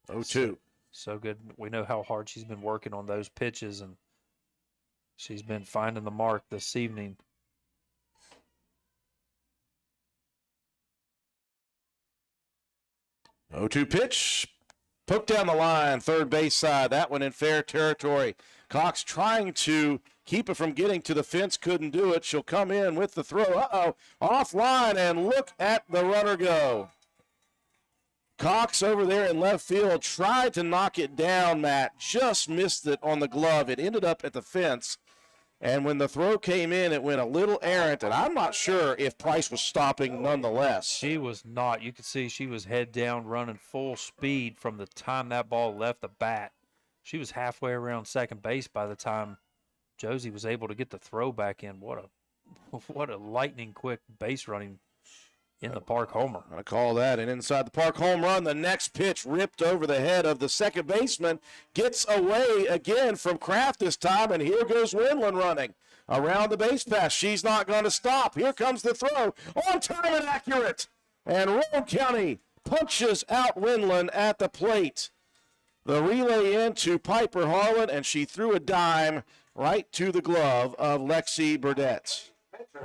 0-2. So good. We know how hard she's been working on those pitches, and she's been finding the mark this evening. Oh, 2 pitch. Poked down the line, third base side. That one in fair territory. Cox trying to keep it from getting to the fence. Couldn't do it. She'll come in with the throw. Uh-oh. Offline, and look at the runner go. Cox over there in left field tried to knock it down, Matt. Just missed it on the glove. It ended up at the fence. And when the throw came in, it went a little errant, and I'm not sure if Price was stopping nonetheless. She was not. You could see she was head down running full speed from the time that ball left the bat. She was halfway around second base by the time Josie was able to get the throw back in. What a lightning quick base running in the park homer. I call that an inside the park home run. The next pitch ripped over the head of the second baseman. Gets away again from Kraft this time, and here goes Winland running around the base pass. She's not going to stop. Here comes the throw. On time and accurate. And Roane County punches out Winland at the plate. The relay into Piper Harlan, and she threw a dime right to the glove of Lexi Burdett.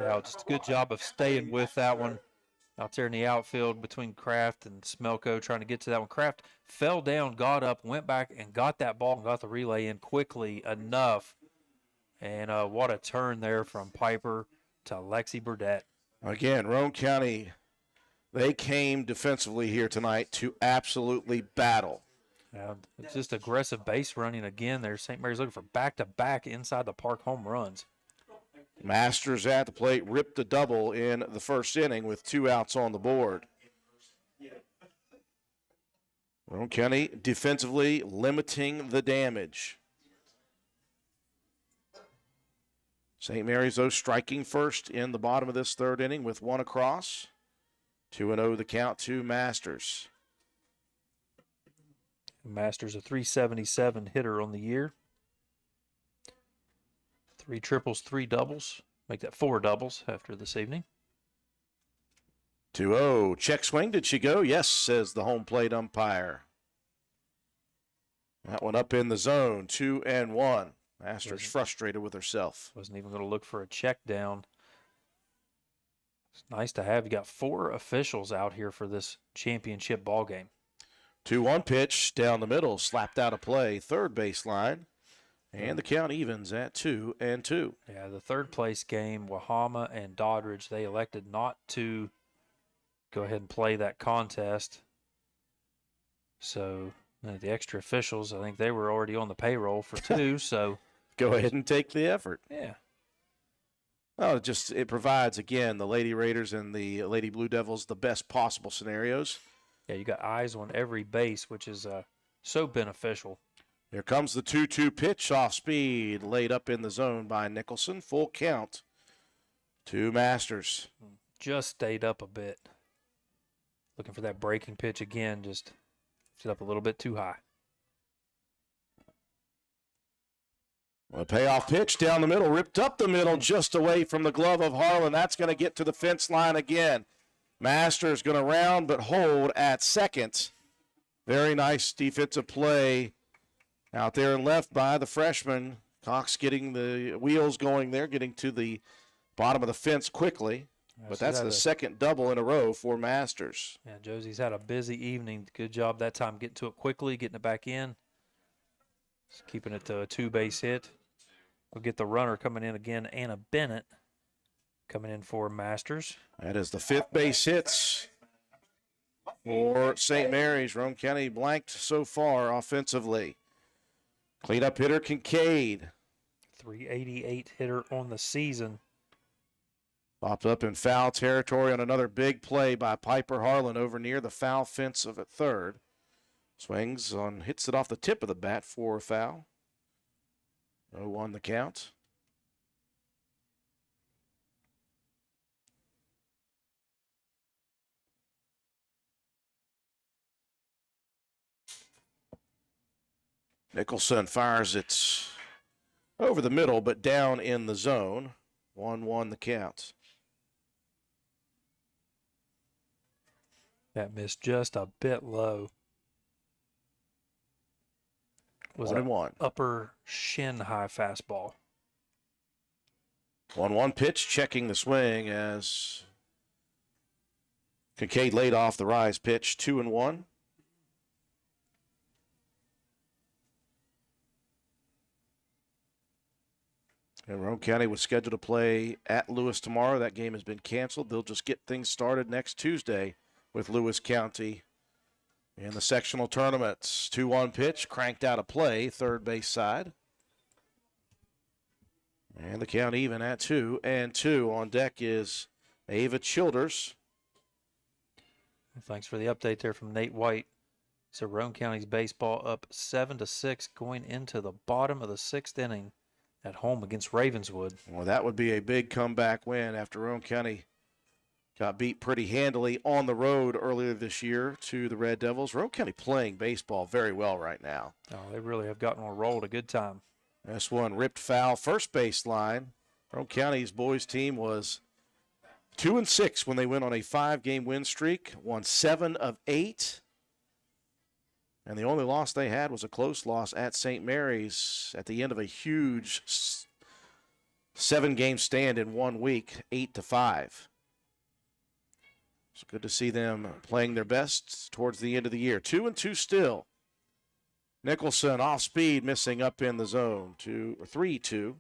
Yeah, just a good job of staying with that one. Out there in the outfield between Kraft and Smelko trying to get to that one. Kraft fell down, got up, went back, and got that ball and got the relay in quickly enough. And what a turn there from Piper to Lexi Burdett. Again, Roane County, they came defensively here tonight to absolutely battle. It's just aggressive base running again there. St. Mary's looking for back-to-back inside the park home runs. Masters at the plate ripped a double in the first inning with 2 outs on the board. Roane County defensively limiting the damage. St. Mary's, though, striking first in the bottom of this third inning with 1 across. 2-0 the count to Masters. Masters a 377 hitter on the year. 3 triples, 3 doubles. Make that 4 doubles after this evening. 2-0. Check swing. Did she go? Yes, says the home plate umpire. That one up in the zone. 2-1. Masters frustrated with herself. Wasn't even going to look for a check down. It's nice to have. You got 4 officials out here for this championship ball game. 2-1 pitch down the middle, slapped out of play, third baseline, and the count evens at 2-2. Yeah, the third place game, Wahama and Doddridge, they elected not to go ahead and play that contest. So the extra officials, I think they were already on the payroll for 2, so go ahead and take the effort. Yeah. Well, it provides, again, the Lady Raiders and the Lady Blue Devils the best possible scenarios. Yeah, you got eyes on every base, which is so beneficial. Here comes the 2-2 pitch off speed, laid up in the zone by Nicholson. Full count to Masters. Just stayed up a bit. Looking for that breaking pitch again, just sit up a little bit too high. A payoff pitch down the middle, ripped up the middle, just away from the glove of Harlan. That's going to get to the fence line again. Masters going to round but hold at second. Very nice defensive play out there and left by the freshman. Cox getting the wheels going there, getting to the bottom of the fence quickly. But that's the second double in a row for Masters. Yeah, Josie's had a busy evening. Good job that time getting to it quickly, getting it back in. Just keeping it to a 2-base hit. We'll get the runner coming in again, Anna Bennett coming in for Masters. That is the 5th base hits for St. Mary's. Roane County blanked so far offensively. Cleanup hitter Kincaid. 388 hitter on the season. Popped up in foul territory on another big play by Piper Harlan over near the foul fence of at third. Swings on, hits it off the tip of the bat for a foul. 0-1 the count. Nicholson fires it over the middle, but down in the zone. 1-1 the count. That missed just a bit low. Was 1-1. Upper shin high fastball. 1-1 pitch, checking the swing as Kincaid laid off the rise pitch. 2-1. And Roane County was scheduled to play at Lewis tomorrow. That game has been canceled. They'll just get things started next Tuesday with Lewis County in the sectional tournaments. 2-1 pitch, cranked out of play, third base side. And the count even at 2-2. On deck is Ava Childers. Thanks for the update there from Nate White. So Roane County's baseball up 7-6 going into the bottom of the 6th inning at home against Ravenswood. Well, that would be a big comeback win after Roane County got beat pretty handily on the road earlier this year to the Red Devils. Roane County playing baseball very well right now. Oh, they really have gotten on a roll at a good time. This one ripped foul, first base line. Roane County's boys team was 2-6 when they went on a 5-game win streak, won 7 of 8. And the only loss they had was a close loss at St. Mary's at the end of a huge 7-game stand in 1 week, 8-5. It's good to see them playing their best towards the end of the year. 2-2 still. Nicholson off speed, missing up in the zone. 3-2.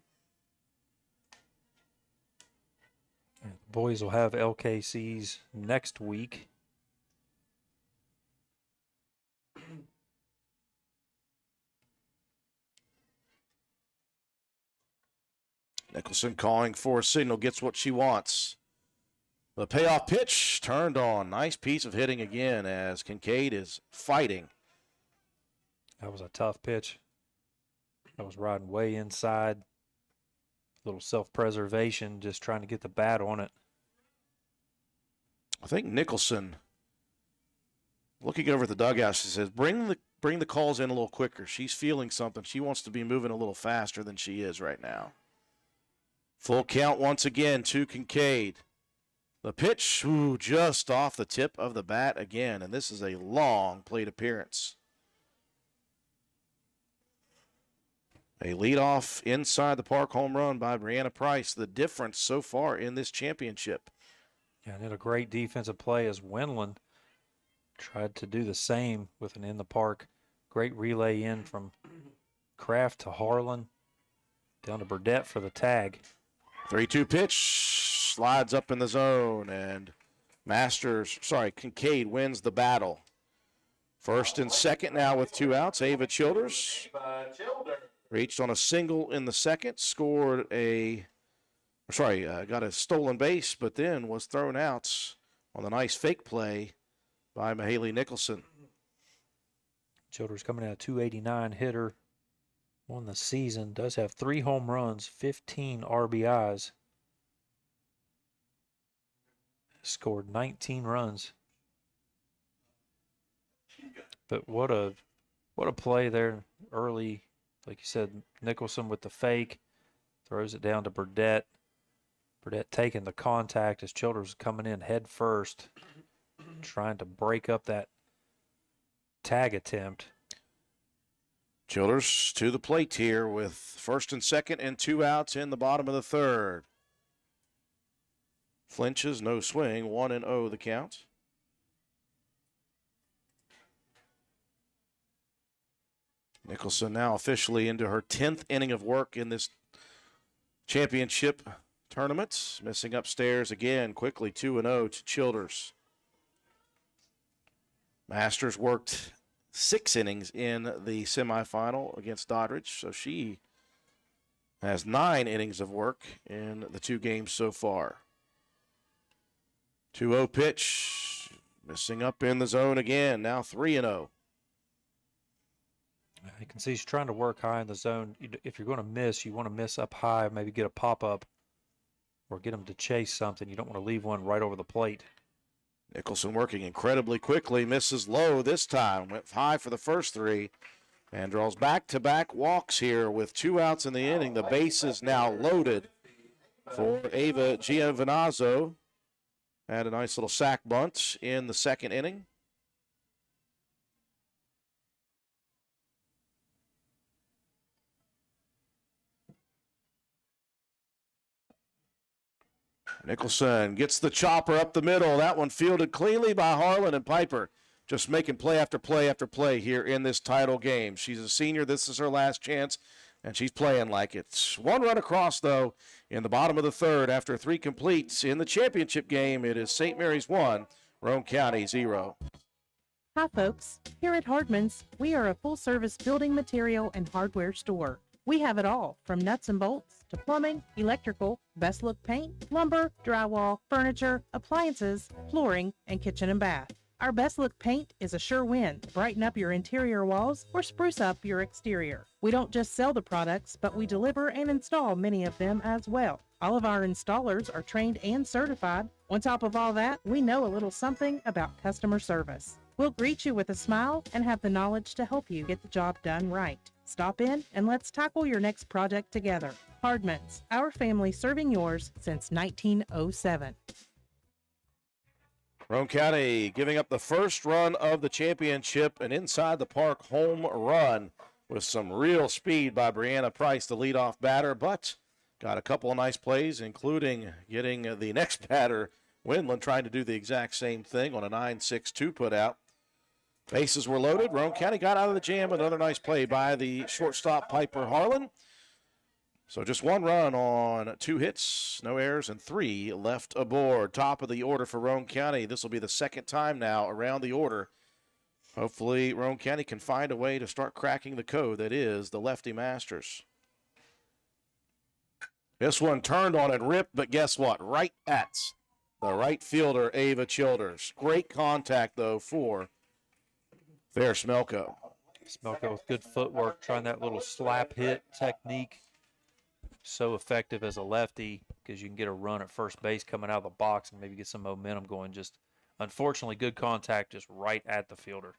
The boys will have LKCs next week. Nicholson calling for a signal, gets what she wants. The payoff pitch turned on. Nice piece of hitting again as Kincaid is fighting. That was a tough pitch. That was riding way inside. Little self-preservation, just trying to get the bat on it. I think Nicholson, looking over at the dugout, she says, bring the calls in a little quicker. She's feeling something. She wants to be moving a little faster than she is right now. Full count once again to Kincaid. The pitch, just off the tip of the bat again, and this is a long plate appearance. A leadoff inside the park home run by Brianna Price, the difference so far in this championship. Yeah, and then a great defensive play as Wendland tried to do the same with an in-the-park. Great relay in from Kraft to Harlan, down to Burdette for the tag. 3-2 pitch, slides up in the zone, and Kincaid wins the battle. First and second now with 2 outs. Ava Childers reached on a single in the second, got a stolen base, but then was thrown out on the nice fake play by Mahaley Nicholson. Childers coming out 289 hitter, won the season, does have 3 home runs, 15 RBIs. Scored 19 runs. But what a play there early. Like you said, Nicholson with the fake, throws it down to Burdette. Burdette taking the contact as Childers coming in head first, trying to break up that tag attempt. Childers to the plate here with first and second and 2 outs in the bottom of the third. Flinches, no swing, 1-0 the count. Nicholson now officially into her 10th inning of work in this championship tournament. Missing upstairs again, quickly 2-0 to Childers. Masters worked 6 innings in the semifinal against Doddridge, so she has 9 innings of work in the 2 games so far. 2-0 pitch, missing up in the zone again, now 3-0. You can see she's trying to work high in the zone. If you're going to miss, you want to miss up high, maybe get a pop-up or get them to chase something. You don't want to leave one right over the plate. Nicholson working incredibly quickly, misses low this time, went high for the first 3, and draws back-to-back walks here with 2 outs in the inning. The base is now loaded for Ava Giovinazzo. Had a nice little sack bunt in the second inning. Nicholson gets the chopper up the middle. That one fielded cleanly by Harlan, and Piper just making play after play after play here in this title game. She's a senior. This is her last chance, and she's playing like it. 1 run across, though, in the bottom of the third after 3 completes. In the championship game, it is St. Mary's 1, Roane County 0. Hi, folks. Here at Hardman's, we are a full-service building material and hardware store. We have it all, from nuts and bolts to plumbing, electrical, best look paint, lumber, drywall, furniture, appliances, flooring, and kitchen and bath. Our best look paint is a sure win to brighten up your interior walls or spruce up your exterior. We don't just sell the products, but we deliver and install many of them as well. All of our installers are trained and certified. On top of all that, we know a little something about customer service. We'll greet you with a smile and have the knowledge to help you get the job done right. Stop in and let's tackle your next project together. Hardman's, our family serving yours since 1907. Roane County giving up the first run of the championship, an inside the park home run with some real speed by Brianna Price, the leadoff batter, but got a couple of nice plays, including getting the next batter, Wendland, trying to do the exact same thing on a 9-6-2 put out. Bases were loaded. Roane County got out of the jam. Another nice play by the shortstop, Piper Harlan. So just 1 run on 2 hits, no errors, and 3 left aboard. Top of the order for Roane County. This will be the 2nd time now around the order. Hopefully Roane County can find a way to start cracking the code that is the Lefty Masters. This one turned on and ripped, but guess what? Right at the right fielder, Ava Childers. Great contact, though, for Fair Smelko. Smelko with good footwork, trying that little slap hit technique. So effective as a lefty because you can get a run at first base coming out of the box and maybe get some momentum going. Just unfortunately, good contact just right at the fielder.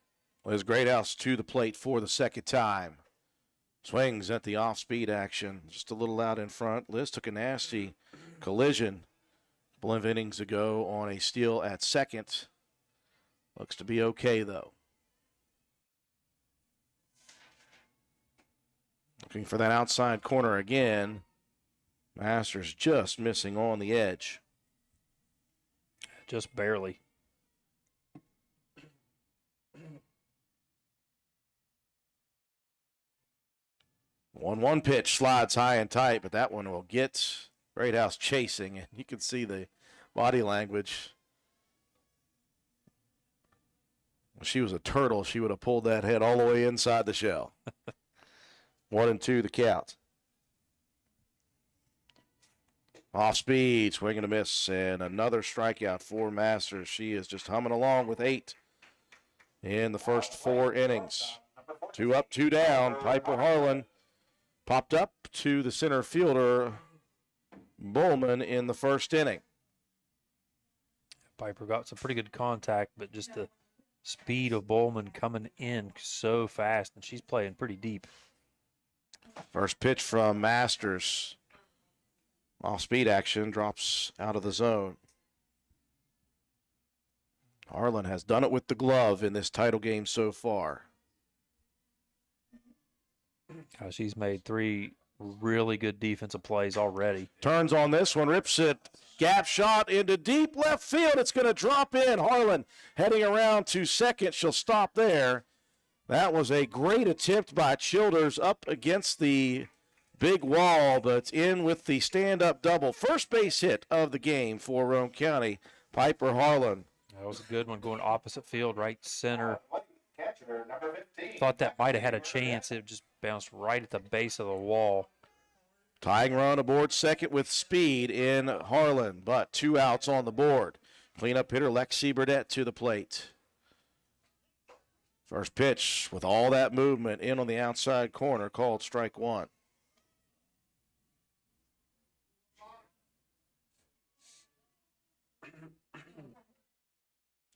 Liz Greathouse to the plate for the second time. Swings at the off-speed action, just a little out in front. Liz took a nasty collision a couple of innings ago on a steal at second. Looks to be okay, though. Looking for that outside corner again. Masters just missing on the edge. Just barely. One pitch slides high and tight, but that one will get Greathouse chasing, and you can see the body language. If she was a turtle, she would have pulled that head all the way inside the shell. 1-2 the count. Off speed, swing and a miss, and another strikeout for Masters. She is just humming along with 8 in the first 4 innings. 2 up, 2 down. Piper Harlan popped up to the center fielder, Bowman, in the first inning. Piper got some pretty good contact, but just the speed of Bowman coming in so fast, and she's playing pretty deep. First pitch from Masters. Off-speed action, drops out of the zone. Harlan has done it with the glove in this title game so far. She's made 3 really good defensive plays already. Turns on this one, rips it. Gap shot into deep left field. It's going to drop in. Harlan heading around to second. She'll stop there. That was a great attempt by Childers up against the big wall, but in with the stand-up double. First base hit of the game for Roane County, Piper Harlan. That was a good one, going opposite field, right center. Thought that might have had a chance. It just bounced right at the base of the wall. Tying run aboard second with speed in Harlan, but 2 outs on the board. Cleanup hitter Lexi Burdett to the plate. First pitch with all that movement in on the outside corner, called strike 1.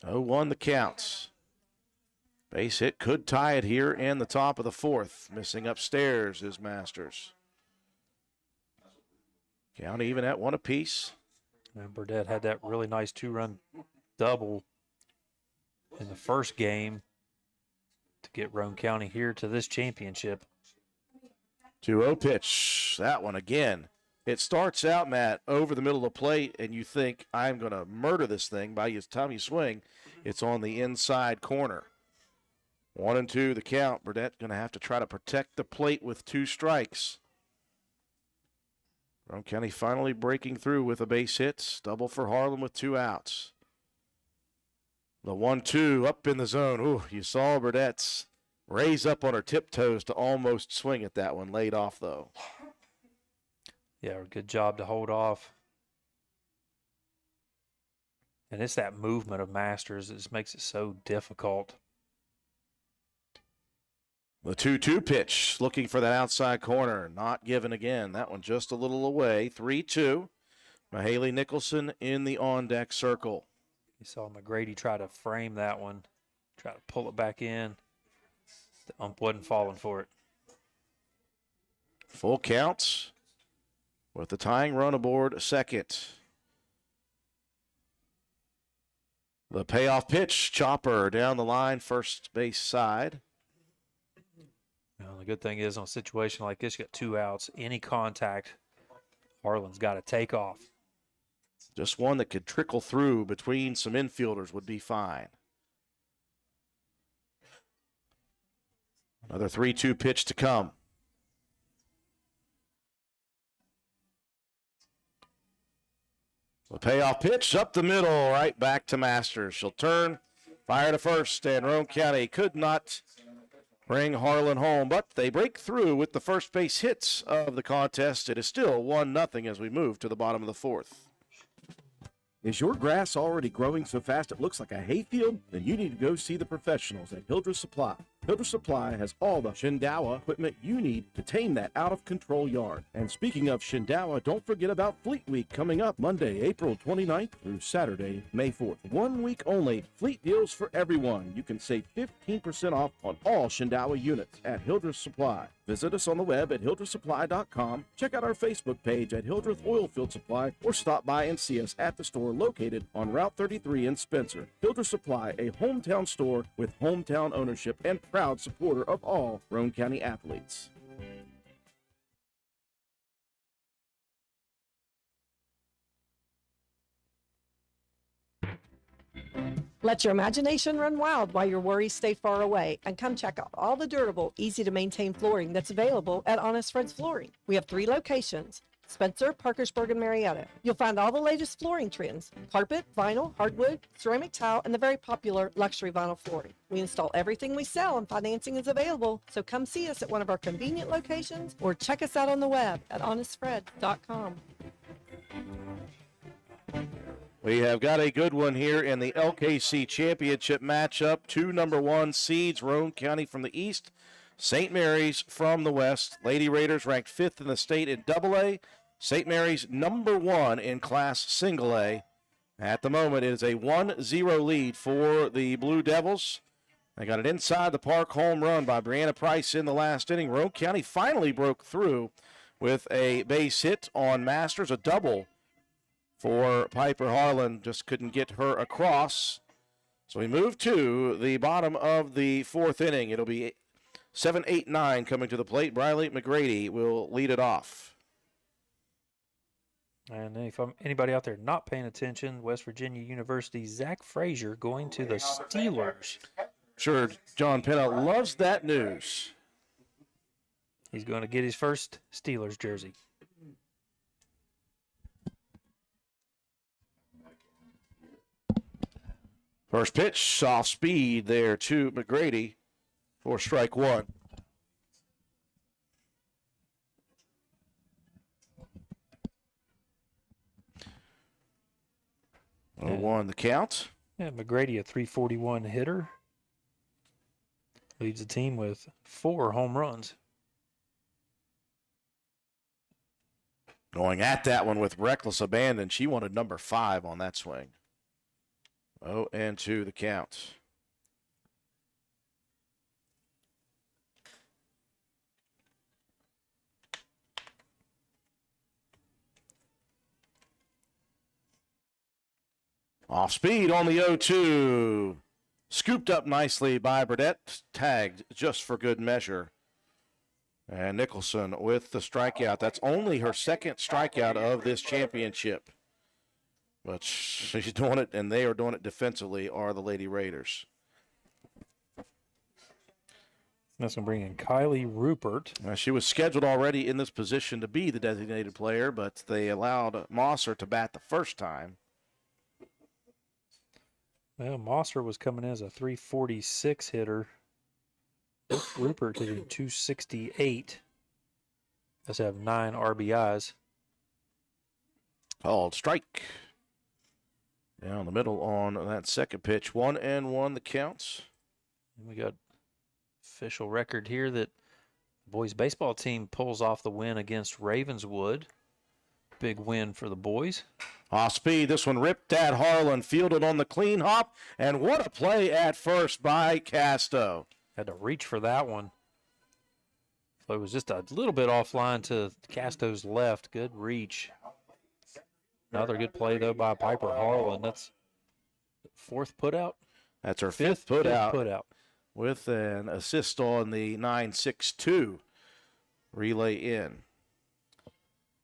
Oh, 1 the counts. Base hit could tie it here in the top of the 4th. Missing upstairs is Masters. Count even at 1 apiece. And Burdett had that really nice 2-run double in the first game to get Roane County here to this championship. 2-0 pitch. That one again. It starts out, Matt, over the middle of the plate, and you think, I'm going to murder this thing. By the time you swing, it's on the inside corner. 1-2 the count. Burdett going to have to try to protect the plate with 2 strikes. Roane County finally breaking through with a base hit. Double for Harlan with 2 outs. The 1-2 up in the zone. Ooh, you saw Burdett's raise up on her tiptoes to almost swing at that one. Laid off, though. Yeah, good job to hold off. And it's that movement of Masters that just makes it so difficult. The 2-2 pitch, looking for that outside corner. Not given again. That one just a little away. 3-2. Mahaley Nicholson in the on-deck circle. You saw McGrady try to frame that one, try to pull it back in. The ump wasn't falling for it. Full counts with the tying run aboard second. The payoff pitch, chopper down the line, first base side. Well, the good thing is on a situation like this, you got 2 outs. Any contact, Harlan's got to take off. Just one that could trickle through between some infielders would be fine. Another 3-2 pitch to come. The payoff pitch up the middle, right back to Masters. She'll turn, fire to first, and Roane County could not bring Harlan home, but they break through with the first base hits of the contest. It is still 1-0 as we move to the bottom of the fourth. Is your grass already growing so fast it looks like a hayfield? Then you need to go see the professionals at Hildreth Supply. Hildreth Supply has all the Shindawa equipment you need to tame that out-of-control yard. And speaking of Shindawa, don't forget about Fleet Week coming up Monday, April 29th through Saturday, May 4th. 1 week only, fleet deals for everyone. You can save 15% off on all Shindawa units at Hildreth Supply. Visit us on the web at hildrethsupply.com. Check out our Facebook page at Hildreth Oilfield Supply, or stop by and see us at the store located on Route 33 in Spencer. Hildreth Supply, a hometown store with hometown ownership and proud supporter of all Roane County athletes. Let your imagination run wild while your worries stay far away, and come check out all the durable, easy-to-maintain flooring that's available at Honest Fred's Flooring. We have 3 locations: Spencer, Parkersburg, and Marietta. You'll find all the latest flooring trends: carpet, vinyl, hardwood, ceramic tile, and the very popular luxury vinyl flooring. We install everything we sell, and financing is available, so come see us at one of our convenient locations or check us out on the web at honestfred.com. We have got a good one here in the LKC Championship matchup. 2 number 1 seeds, Roane County from the east, St. Mary's from the west. Lady Raiders ranked 5th in the state in AA. St. Mary's number 1 in Class Single A. At the moment, it is a 1-0 lead for the Blue Devils. They got an inside the park home run by Brianna Price in the last inning. Roane County finally broke through with a base hit on Masters, a double for Piper Harlan. Just couldn't get her across. So we move to the bottom of the fourth inning. It'll be 7-8-9 coming to the plate. Briley McGrady will lead it off. And if anybody out there not paying attention, West Virginia University, Zach Frazier going to the Steelers. Sure, John Penna loves that news. He's going to get his first Steelers jersey. First pitch, off speed there to McGrady for strike 1. 0-1 the count. Yeah, McGrady, a .341 hitter. Leads the team with 4 home runs. Going at that one with reckless abandon. She wanted number 5 on that swing. 0-2 the count. Off speed on the 0-2. Scooped up nicely by Burdett. Tagged just for good measure. And Nicholson with the strikeout. That's only her second strikeout of this championship. But she's doing it, and they are doing it defensively, are the Lady Raiders. That's going to bring in Kylie Rupert. She was scheduled already in this position to be the designated player, but they allowed Mosser to bat the first time. Well, Mosser was coming in as a .346 hitter. Rupert hitting .268. Does have 9 RBIs. Called strike. Down the middle on that second pitch. 1-1 the counts. And we got official record here that the boys baseball team pulls off the win against Ravenswood. Big win for the boys. Off speed, this one ripped at Harlan, fielded on the clean hop, and what a play at first by Casto. Had to reach for that one. So it was just a little bit offline to Casto's left. Good reach. Another good play, though, by Piper Harlan. That's 4th putout. That's her 5th putout. Putout. With an assist on the 9-6-2 relay in.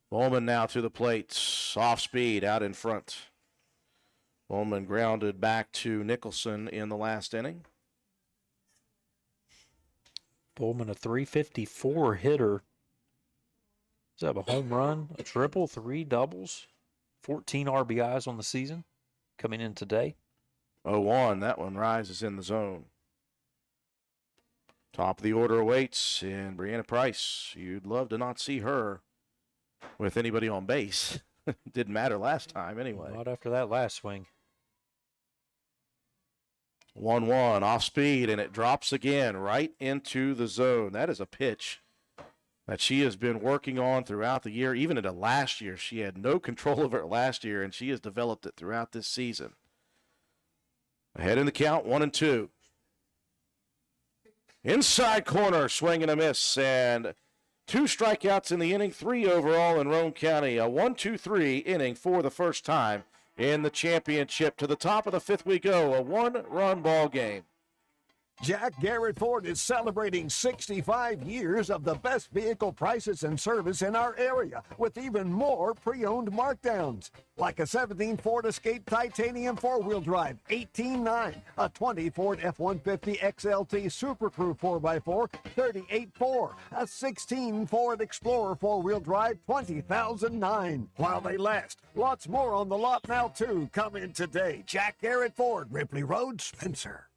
Bowman now to the plate. Off speed, out in front. Bowman grounded back to Nicholson in the last inning. Bowman, a .354 hitter. Does have a home run, a triple, 3 doubles, 14 RBIs on the season coming in today. 0-1, that one rises in the zone. Top of the order awaits, and Brianna Price, you'd love to not see her with anybody on base. Didn't matter last time anyway. Not after that last swing. 1-1 off speed, and it drops again right into the zone. That is a pitch that she has been working on throughout the year. Even into last year, she had no control over it last year, and she has developed it throughout this season. Ahead in the count, 1-2. Inside corner, swing and a miss, and 2 strikeouts in the inning, 3 overall in Roane County. A 1-2-3 inning for the first time in the championship. To the top of the 5th we go, a 1-run ball game. Jack Garrett Ford is celebrating 65 years of the best vehicle prices and service in our area, with even more pre-owned markdowns. Like a 17 Ford Escape Titanium 4-wheel drive, $18,900. A 20 Ford F-150 XLT Super Crew 4x4, $38,400. A 16 Ford Explorer 4-wheel drive, $20,009. While they last, lots more on the lot now too. Come in today. Jack Garrett Ford, Ripley Road, Spencer.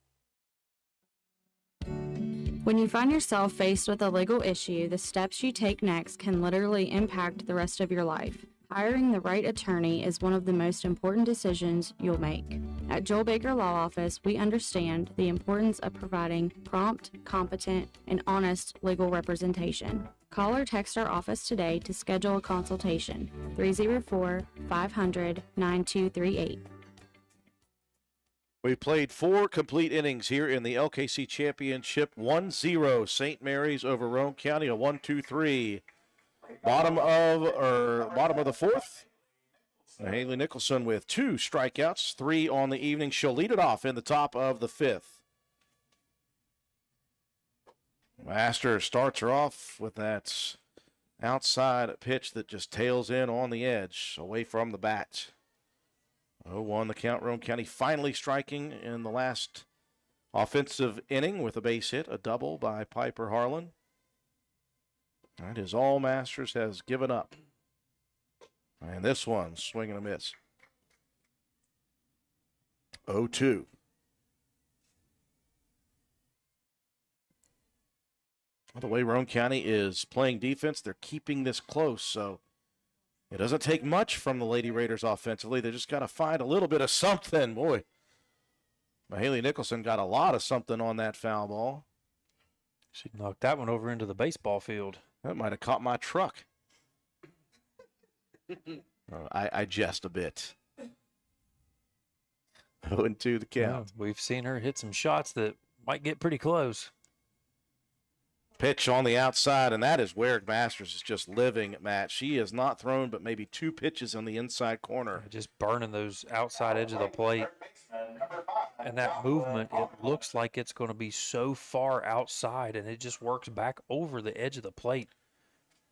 When you find yourself faced with a legal issue, the steps you take next can literally impact the rest of your life. Hiring the right attorney is one of the most important decisions you'll make. At Joel Baker Law Office, we understand the importance of providing prompt, competent, and honest legal representation. Call or text our office today to schedule a consultation. 304-500-9238. We played 4 complete innings here in the LKC Championship. 1-0 St. Mary's over Roane County, a 1-2-3. Bottom of the 4th. Haley Nicholson with 2 strikeouts, 3 on the evening. She'll lead it off in the top of the 5th. Masters starts her off with that outside pitch that just tails in on the edge, away from the bat. 0-1 the count. Roane County finally striking in the last offensive inning with a base hit, a double by Piper Harlan. That is all Masters has given up. And this one, swing and a miss. 0-2. The way Roane County is playing defense, they're keeping this close, so it doesn't take much from the Lady Raiders offensively. They just got to find a little bit of something. Boy, Haley Nicholson got a lot of something on that foul ball. She knocked that one over into the baseball field. That might have caught my truck. I jest a bit. 0-2 the count. Yeah, we've seen her hit some shots that might get pretty close. Pitch on the outside, and that is where Masters is just living, Matt. She has not thrown but maybe 2 pitches on the inside corner. Just burning those outside edge of the plate. And that movement, it looks like it's going to be so far outside, and it just works back over the edge of the plate.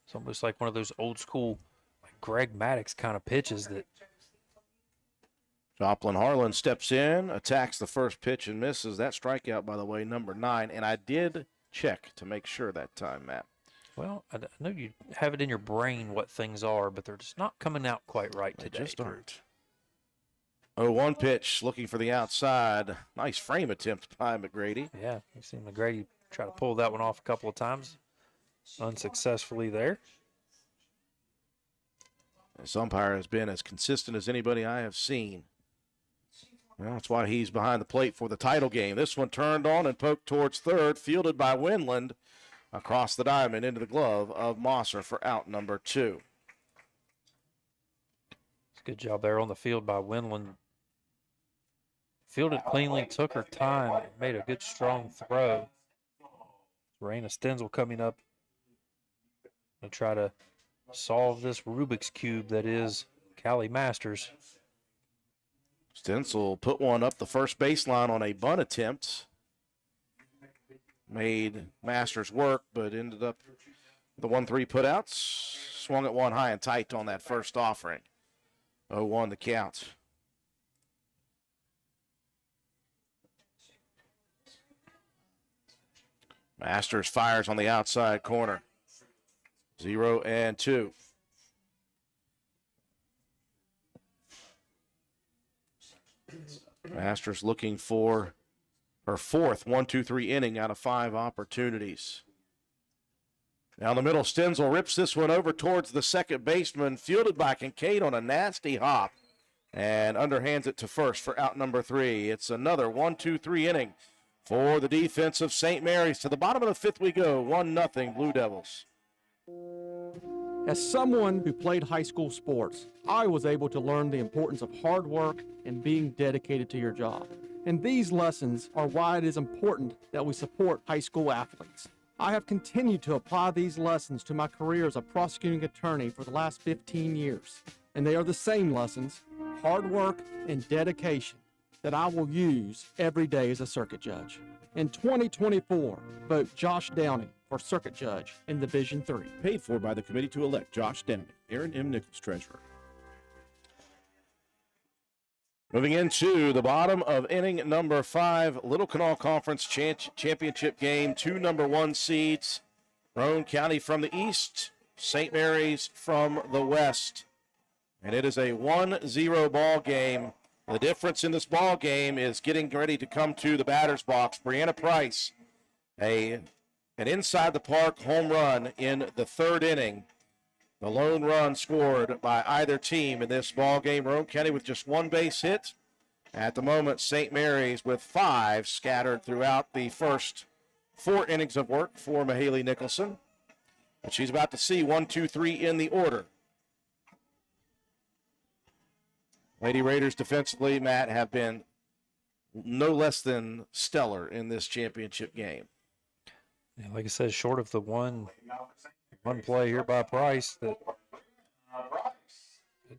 It's almost like one of those old school like Greg Maddux kind of pitches that. Joplin Harlan steps in, attacks the first pitch and misses. That strikeout, by the way, number 9. And I did check to make sure that time, Matt. Well, I know you have it in your brain what things are, but they're just not coming out quite right today. They just aren't. 0-1 pitch, looking for the outside. Nice frame attempt by McGrady. Yeah, you've seen McGrady try to pull that one off a couple of times. Unsuccessfully there. This umpire has been as consistent as anybody I have seen. Well, that's why he's behind the plate for the title game. This one turned on and poked towards third, fielded by Winland across the diamond into the glove of Mosser for out number 2. It's a good job there on the field by Winland. Fielded cleanly, took her time, and made a good strong throw. Raina Stenzel coming up to try to solve this Rubik's Cube that is Callie Masters. Stenzel put one up the first baseline on a bunt attempt. Made Masters work, but ended up the 1-3 putouts. Swung at one high and tight on that first offering. 0-1 the count. Masters fires on the outside corner. 0-2. Masters looking for her fourth 1-2-3 inning out of 5 opportunities. Down the middle, Stenzel rips this one over towards the second baseman, fielded by Kincaid on a nasty hop, and underhands it to first for out number 3. It's another 1-2-3 inning for the defense of St. Mary's. To the bottom of the 5th we go, 1-0 Blue Devils. As someone who played high school sports, I was able to learn the importance of hard work and being dedicated to your job. And these lessons are why it is important that we support high school athletes. I have continued to apply these lessons to my career as a prosecuting attorney for the last 15 years. And they are the same lessons, hard work and dedication, that I will use every day as a circuit judge. In 2024, vote Josh Downey for circuit judge in Division III. Paid for by the committee to elect Josh Downey. Aaron M. Nichols, treasurer. Moving into the bottom of inning number 5, Little Canal Conference Championship Game, 2 number 1 seeds, Roane County from the east, St. Mary's from the west. And it is a 1-0 ball game. The difference in this ball game is getting ready to come to the batter's box. Brianna Price, an inside the park home run in the 3rd inning. The lone run scored by either team in this ball game. Roane County with just 1 base hit. At the moment, St. Mary's with 5 scattered throughout the first 4 innings of work for Mahaley Nicholson. But she's about to see 1, 2, 3 in the order. Lady Raiders defensively, Matt, have been no less than stellar in this championship game. Yeah, like I said, short of the one play here by Price,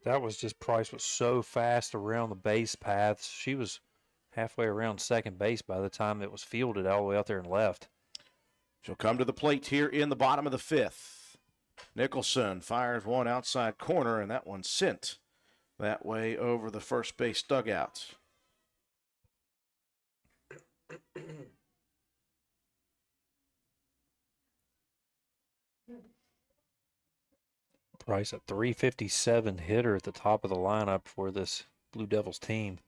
that was just Price was so fast around the base paths. She was halfway around second base by the time it was fielded all the way out there and left. She'll come to the plate here in the bottom of the 5th. Nicholson fires one outside corner, and that one sent that way over the first base dugout. Price, a .357 hitter at the top of the lineup for this Blue Devils team.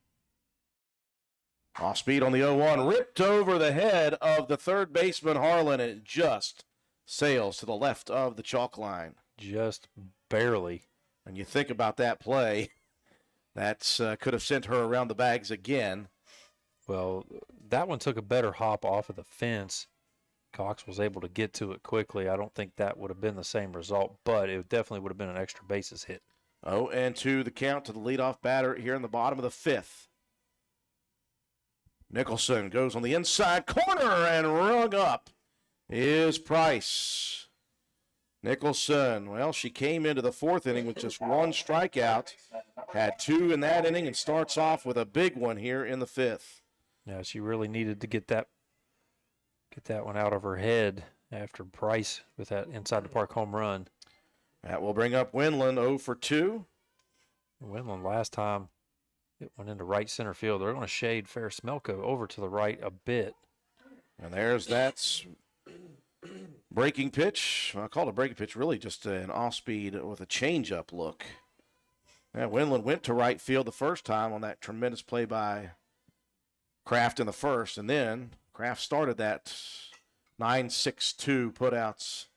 Off speed on the 0-1, ripped over the head of the third baseman Harlan, and it just sails to the left of the chalk line. Just barely. And you think about that play, that could have sent her around the bags again. Well, that one took a better hop off of the fence. Cox was able to get to it quickly. I don't think that would have been the same result, but it definitely would have been an extra bases hit. 0-2 the count to the leadoff batter here in the bottom of the 5th. Nicholson goes on the inside corner, and rung up is Price. Nicholson, well, she came into the 4th inning with just 1 strikeout, had 2 in that inning, and starts off with a big one here in the 5th. Yeah, she really needed to get that one out of her head after Price with that inside the park home run. That will bring up Winland 0 for 2. Winland last time it went into right center field. They're going to shade Ferris Smelko over to the right a bit. And there's that breaking pitch. I call it a breaking pitch, really just an off-speed with a change-up look. Yeah, Winland went to right field the first time on that tremendous play by Kraft in the first, and then Kraft started that 9-6-2 putouts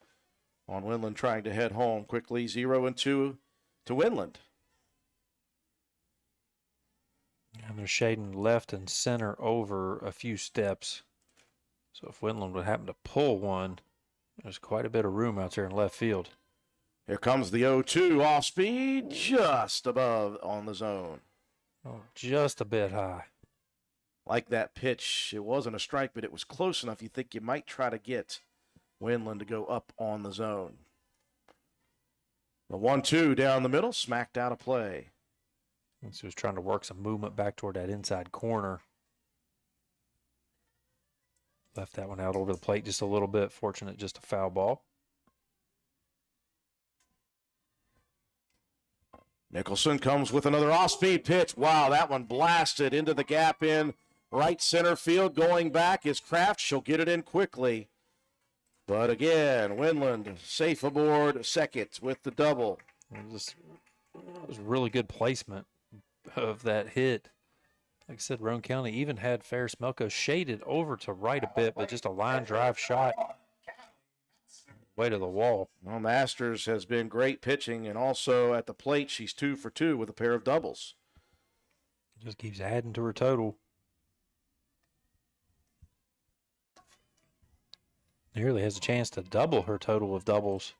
on Winland trying to head home quickly. 0-2 to Winland. And they're shading left and center over a few steps. So if Winland would happen to pull one, there's quite a bit of room out there in left field. Here comes the 0-2 off speed, just above on the zone. Oh, just a bit high. Like that pitch, it wasn't a strike, but it was close enough. You think you might try to get Winland to go up on the zone. The 1-2 down the middle, smacked out of play. And so he was trying to work some movement back toward that inside corner. Left that one out over the plate just a little bit. Fortunate, just a foul ball. Nicholson comes with another off-speed pitch. Wow, that one blasted into the gap in right center field. Going back is Kraft. She'll get it in quickly. But again, Winland safe aboard second with the double. It was really good placement of that hit. Like I said, Roane County even had Ferris Melko shaded over to right a bit, but just a line drive shot way to the wall. Well, Masters has been great pitching, and also at the plate, she's 2 for 2 with a pair of doubles. Just keeps adding to her total. Nearly has a chance to double her total of doubles.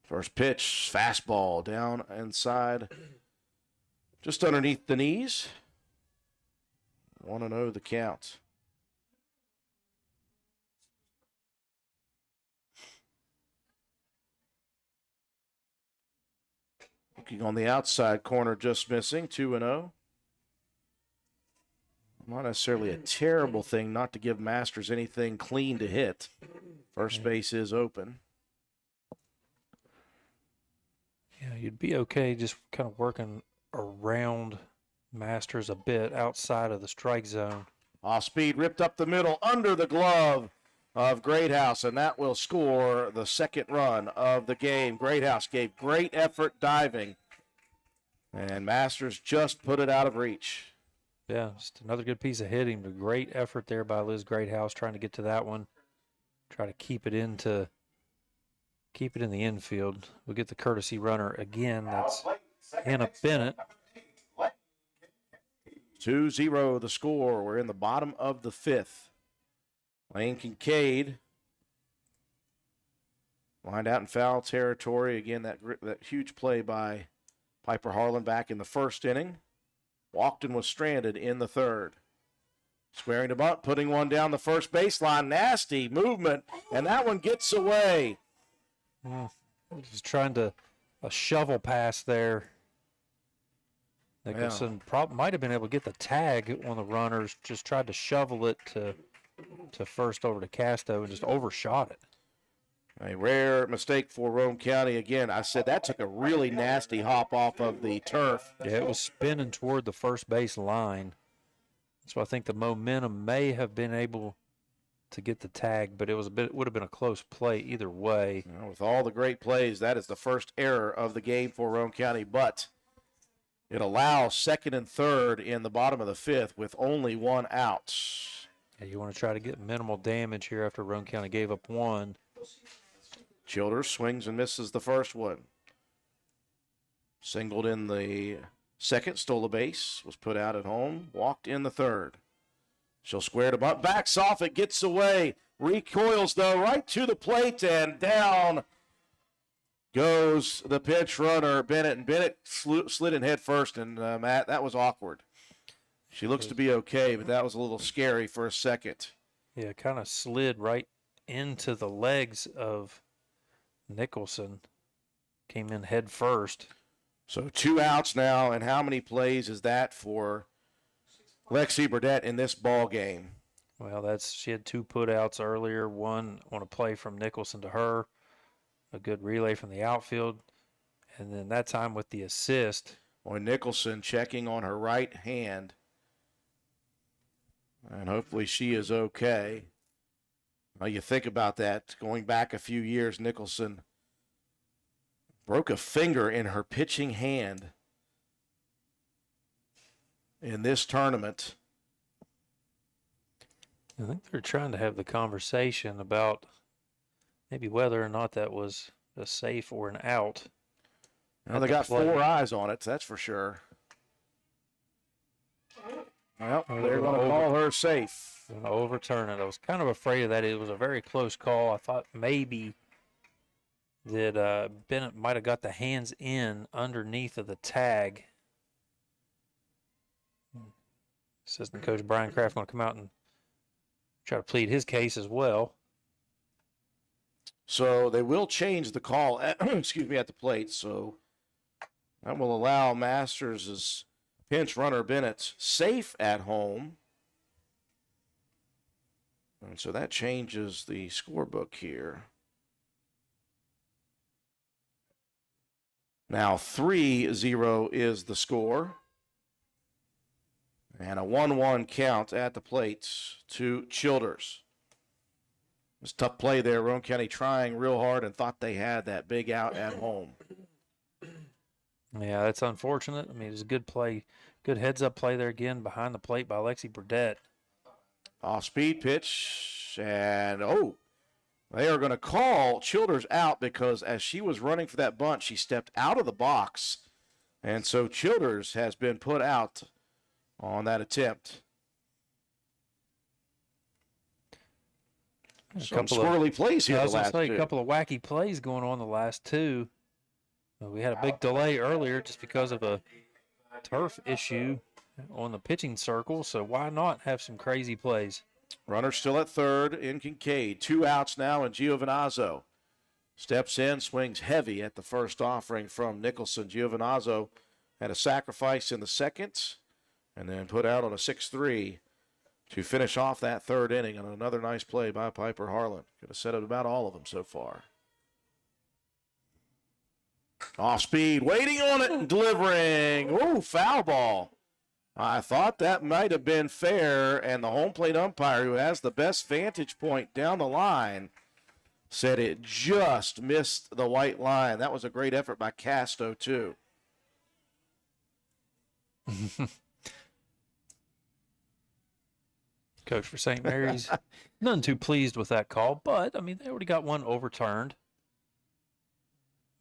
First pitch, fastball down inside, just underneath the knees. 1-0 the count. Looking on the outside corner, just missing, 2-0. Not necessarily a terrible thing not to give Masters anything clean to hit. First base is open. Yeah, you'd be okay just kind of working around Masters a bit outside of the strike zone. Off speed, ripped up the middle, under the glove of Greathouse, and that will score the second run of the game. Greathouse gave great effort diving, and Masters just put it out of reach. Yeah, just another good piece of hitting, but great effort there by Liz Greathouse trying to get to that one. Try to keep it in the infield. We'll get the courtesy runner again. That's Hannah Bennett. 2-0 the score. We're in the bottom of the fifth. Lane Kincaid lined out in foul territory. Again, that huge play by Piper Harlan back in the first inning. Walked and was stranded in the third. Squaring to bunt, putting one down the first baseline. Nasty movement, and that one gets away. Just trying to a shovel pass there. Nicholson might have been able to get the tag on the runners. Just tried to shovel it to first over to Casto and just overshot it. A rare mistake for Roane County. Again, I said that took a really nasty hop off of the turf. Yeah, it was spinning toward the first base line. So I think the momentum may have been able to get the tag, but it would have been a close play either way. With all the great plays, that is the first error of the game for Roane County, but it allows second and third in the bottom of the fifth with only one out. Yeah, you want to try to get minimal damage here after Roane County gave up one. Childers swings and misses the first one. Singled in the second, stole a base, was put out at home, walked in the third. She'll square to bunt, backs off, it gets away, recoils though right to the plate, and down goes the pitch runner, Bennett. And Bennett slid in head first, and Matt, that was awkward. She looks to be okay, but that was a little scary for a second. Yeah, kind of slid right into the legs of Nicholson. Came in head first. So 2 outs now, and how many plays is that for Lexi Burdett in this ball game? Well, she had 2 putouts earlier. One on a play from Nicholson to her, a good relay from the outfield, and then that time with the assist. On Nicholson checking on her right hand, and hopefully she is okay. Well, you think about that, going back a few years, Nicholson broke a finger in her pitching hand in this tournament. I think they're trying to have the conversation about maybe whether or not that was a safe or an out. Well, they got 4 eyes on it, that's for sure. Well, they're going to call her safe. Going to overturn it. I was kind of afraid of that. It was a very close call. I thought maybe that Bennett might have got the hands in underneath of the tag. Assistant Coach Brian Kraft going to come out and try to plead his case as well. So they will change the call at, at the plate. So that will allow Masters' pinch runner Bennett safe at home. And so that changes the scorebook here. Now 3-0 is the score. And a 1-1 count at the plate to Childers. It was a tough play there. Roane County trying real hard and thought they had that big out at home. Yeah, that's unfortunate. I mean, it was a good play Good heads-up play there again behind the plate by Lexi Burdett. Off-speed pitch, and they are going to call Childers out because as she was running for that bunt, she stepped out of the box, and so Childers has been put out on that attempt. Some squirrely plays here. I was going to say a couple of wacky plays going on the last two. We had a big delay earlier just because of a turf issue on the pitching circle, so why not have some crazy plays? Runner still at third in Kincaid. 2 outs now, and Giovinazzo steps in, swings heavy at the first offering from Nicholson. Giovinazzo had a sacrifice in the second and then put out on a 6-3 to finish off that third inning on another nice play by Piper Harlan. Could have said it about all of them so far. Off speed, waiting on it and delivering. Ooh, foul ball. I thought that might have been fair, and the home plate umpire, who has the best vantage point down the line, said it just missed the white line. That was a great effort by Casto, too. Coach for St. Mary's, none too pleased with that call, but, I mean, they already got one overturned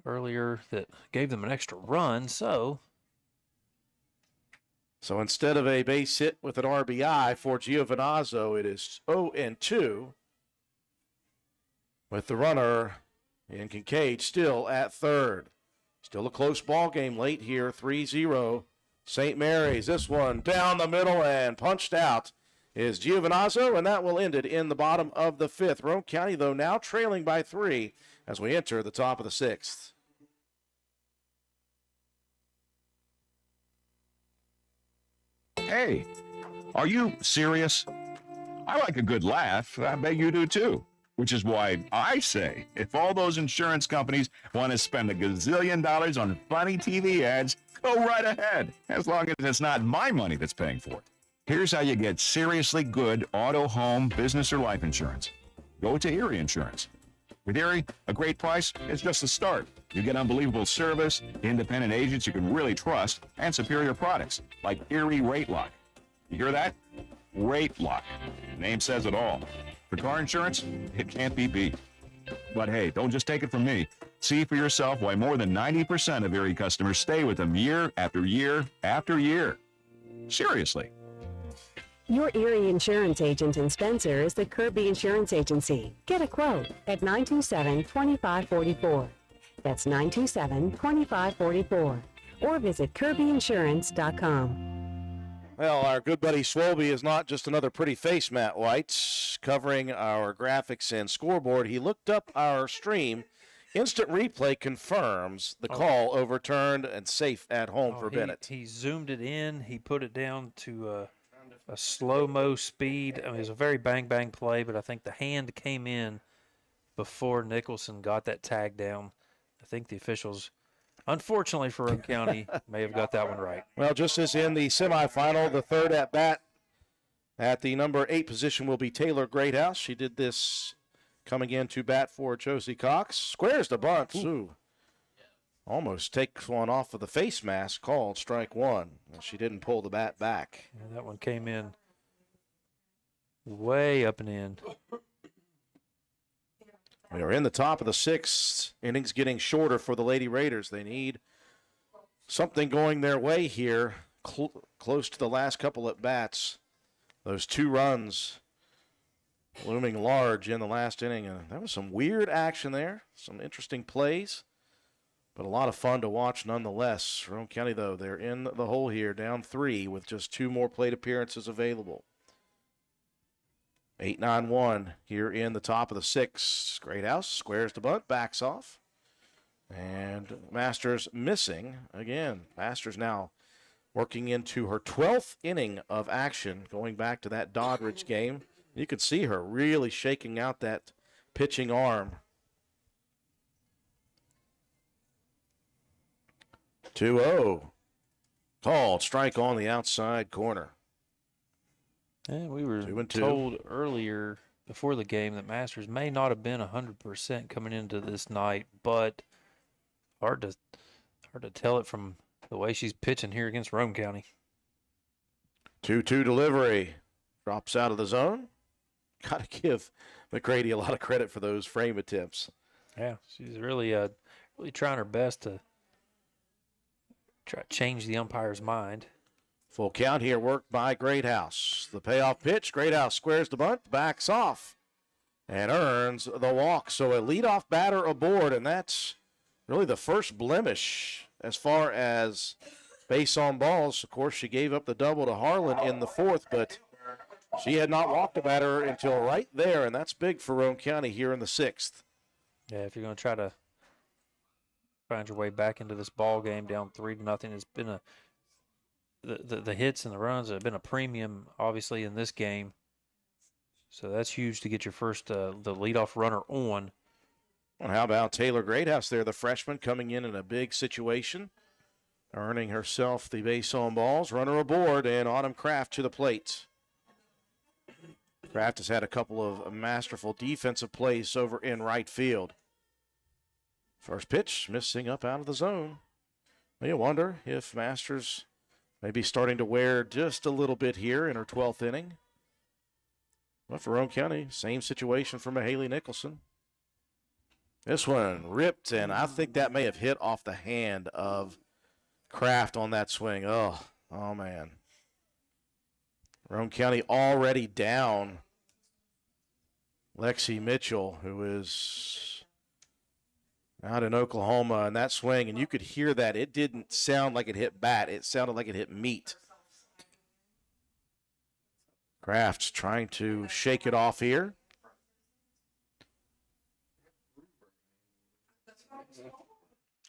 earlier that gave them an extra run, so instead of a base hit with an RBI for Giovinazzo, it is 0-2 with the runner in Kincaid still at third. Still a close ball game late here, 3-0 St. Mary's. This one down the middle and punched out is Giovinazzo, and that will end it in the bottom of the fifth. Roane County, though, now trailing by 3 as we enter the top of the sixth. Hey, are you serious? I like a good laugh. I bet you do too. Which is why I say, if all those insurance companies want to spend $1 gazillion on funny TV ads, go right ahead, as long as it's not my money that's paying for it. Here's how you get seriously good auto, home, business, or life insurance. Go to Erie Insurance. With Erie, a great price is just the start. You get unbelievable service, independent agents you can really trust, and superior products like Erie Rate Lock. You hear that? Rate Lock. The name says it all. For car insurance, it can't be beat. But hey, don't just take it from me. See for yourself why more than 90% of Erie customers stay with them year after year after year. Seriously. Your Erie Insurance agent in Spencer is the Kirby Insurance Agency. Get a quote at 927-2544. That's 927-2544. Or visit kirbyinsurance.com. Well, our good buddy Swolby is not just another pretty face, Matt White, covering our graphics and scoreboard. He looked up our stream. Instant replay confirms the call overturned and safe at home for Bennett. He zoomed it in. He put it down to a slow-mo speed. I mean, it was a very bang-bang play, but I think the hand came in before Nicholson got that tag down. I think the officials, unfortunately for Roane County, may have got that one right. Well, just as in the semifinal, the third at-bat at the number 8 position will be Taylor Greathouse. She did this coming in to bat for Josie Cox. Squares the bunt. Ooh. Almost takes one off of the face mask, called strike one. She didn't pull the bat back. Yeah, that one came in way up and in. We are in the top of the sixth. Innings getting shorter for the Lady Raiders. They need something going their way here, close to the last couple at bats. Those 2 runs looming large in the last inning. That was some weird action there, some interesting plays, but a lot of fun to watch nonetheless. Roane County, though, they're in the hole here, down 3 with just 2 more plate appearances available. 8-9-1 here in the top of the sixth. Greathouse squares the bunt, backs off. And Masters missing again. Masters now working into her 12th inning of action, going back to that Doddridge game. You could see her really shaking out that pitching arm. 2-0. Called strike on the outside corner. And we were told earlier before the game that Masters may not have been 100% coming into this night, but hard to tell it from the way she's pitching here against Roane County. 2-2 delivery. Drops out of the zone. Got to give McGrady a lot of credit for those frame attempts. Yeah, she's really trying her best to try to change the umpire's mind. Full count here, worked by Greathouse. The payoff pitch, Greathouse squares the bunt, backs off, and earns the walk. So a leadoff batter aboard, and that's really the first blemish as far as base on balls. Of course, she gave up the double to Harlan in the fourth, but she had not walked a batter until right there, and that's big for Roane County here in the sixth. Yeah, if you're going to try to find your way back into this ball game down 3-0, it's been the hits and the runs have been a premium, obviously, in this game. So that's huge to get your first the leadoff runner on. Well, how about Taylor Greathouse there, the freshman, coming in a big situation, earning herself the base on balls. Runner aboard, and Autumn Kraft to the plate. Kraft has had a couple of masterful defensive plays over in right field. First pitch, missing up out of the zone. You wonder if Masters may be starting to wear just a little bit here in her 12th inning. But for Roane County, same situation for Mahaley Nicholson. This one ripped, and I think that may have hit off the hand of Kraft on that swing. Oh man. Roane County already down Lexi Mitchell, who is out in Oklahoma, and that swing, and you could hear that. It didn't sound like it hit bat. It sounded like it hit meat. Kraft's trying to shake it off here.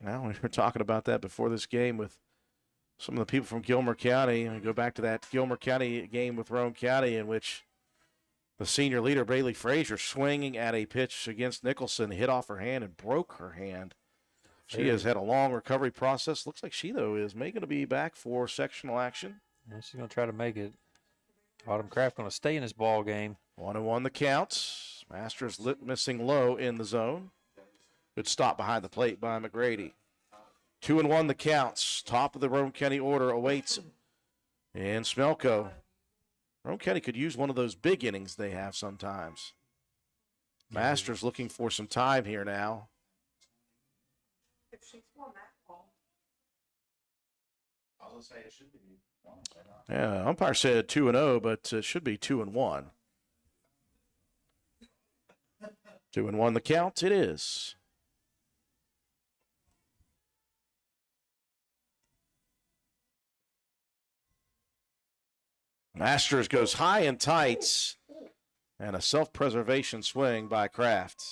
Now, we were talking about that before this game with some of the people from Gilmer County. I go back to that Gilmer County game with Roane County in which the senior leader, Bailey Frazier, swinging at a pitch against Nicholson, hit off her hand and broke her hand. She has had a long recovery process. Looks like she, though, is going to be back for sectional action. Yeah, she's going to try to make it. Autumn Kraft going to stay in this ball game. 1-1 the count. Masters missing low in the zone. Good stop behind the plate by McGrady. 2-1 the counts. Top of the Roane County order awaits. And Smelko. Roane County could use one of those big innings they have sometimes. Masters looking for some time here now. Yeah, umpire said 2-0, but it should be 2-1. 2-1 the count, it is. Masters goes high and tight, and a self-preservation swing by Kraft.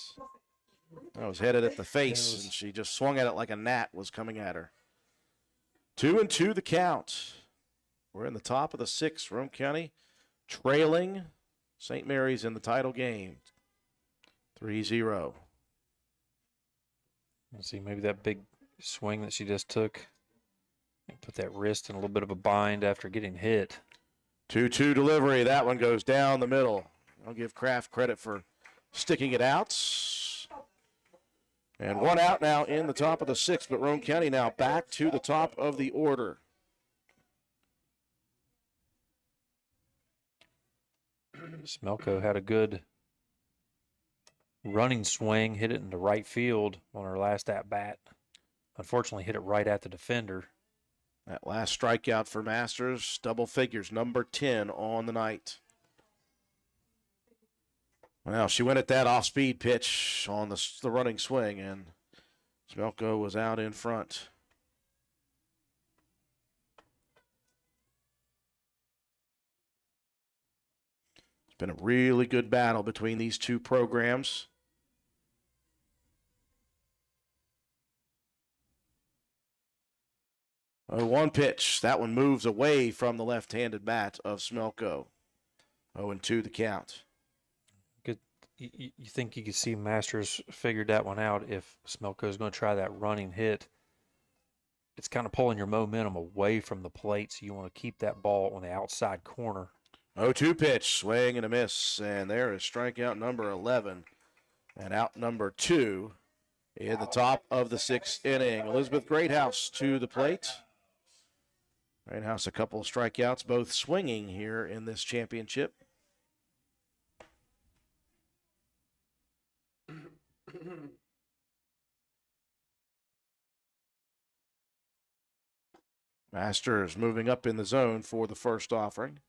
That was headed at the face, and she just swung at it like a gnat was coming at her. 2-2 the count. We're in the top of the sixth. Roane County trailing St. Mary's in the title game. 3-0. Let's see, maybe that big swing that she just took put that wrist in a little bit of a bind after getting hit. 2-2 delivery. That one goes down the middle. I'll give Kraft credit for sticking it out. And one out now in the top of the sixth, but Roane County now back to the top of the order. Smelko had a good running swing, hit it into right field on her last at-bat. Unfortunately, hit it right at the defender. That last strikeout for Masters, double figures, number 10 on the night. Well, she went at that off-speed pitch on the running swing, and Smelko was out in front. It's been a really good battle between these two programs. One pitch. That one moves away from the left-handed bat of Smelko. 0-2 the count. Good. You think you could see Masters figured that one out if Smelko is going to try that running hit. It's kind of pulling your momentum away from the plate, so you want to keep that ball on the outside corner. 0-2 pitch. Swing and a miss. And there is strikeout number 11. And out number 2 in the top of the sixth inning. Elizabeth Greathouse to the plate. Great House, a couple of strikeouts, both swinging here in this championship. Masters moving up in the zone for the first offering.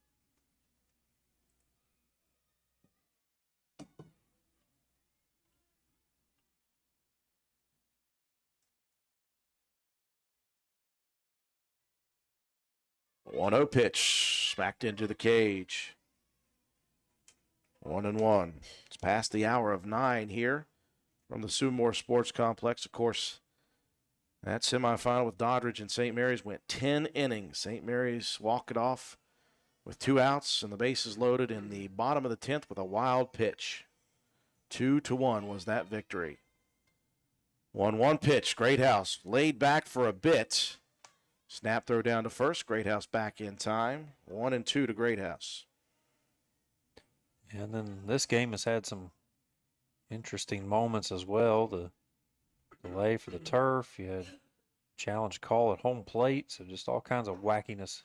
One-0 pitch, smacked into the cage. 1-1. It's past the hour of 9 here from the Sewmore Sports Complex. Of course, that semifinal with Doddridge and St. Mary's went 10 innings. St. Mary's walked it off with 2 outs and the bases loaded in the bottom of the 10th with a wild pitch. 2-1 was that victory. 1-1 pitch. Great House laid back for a bit. Snap throw down to first. Great House back in time. 1-2 to Great House. And then this game has had some interesting moments as well. The delay for the turf. You had challenge call at home plate. So just all kinds of wackiness.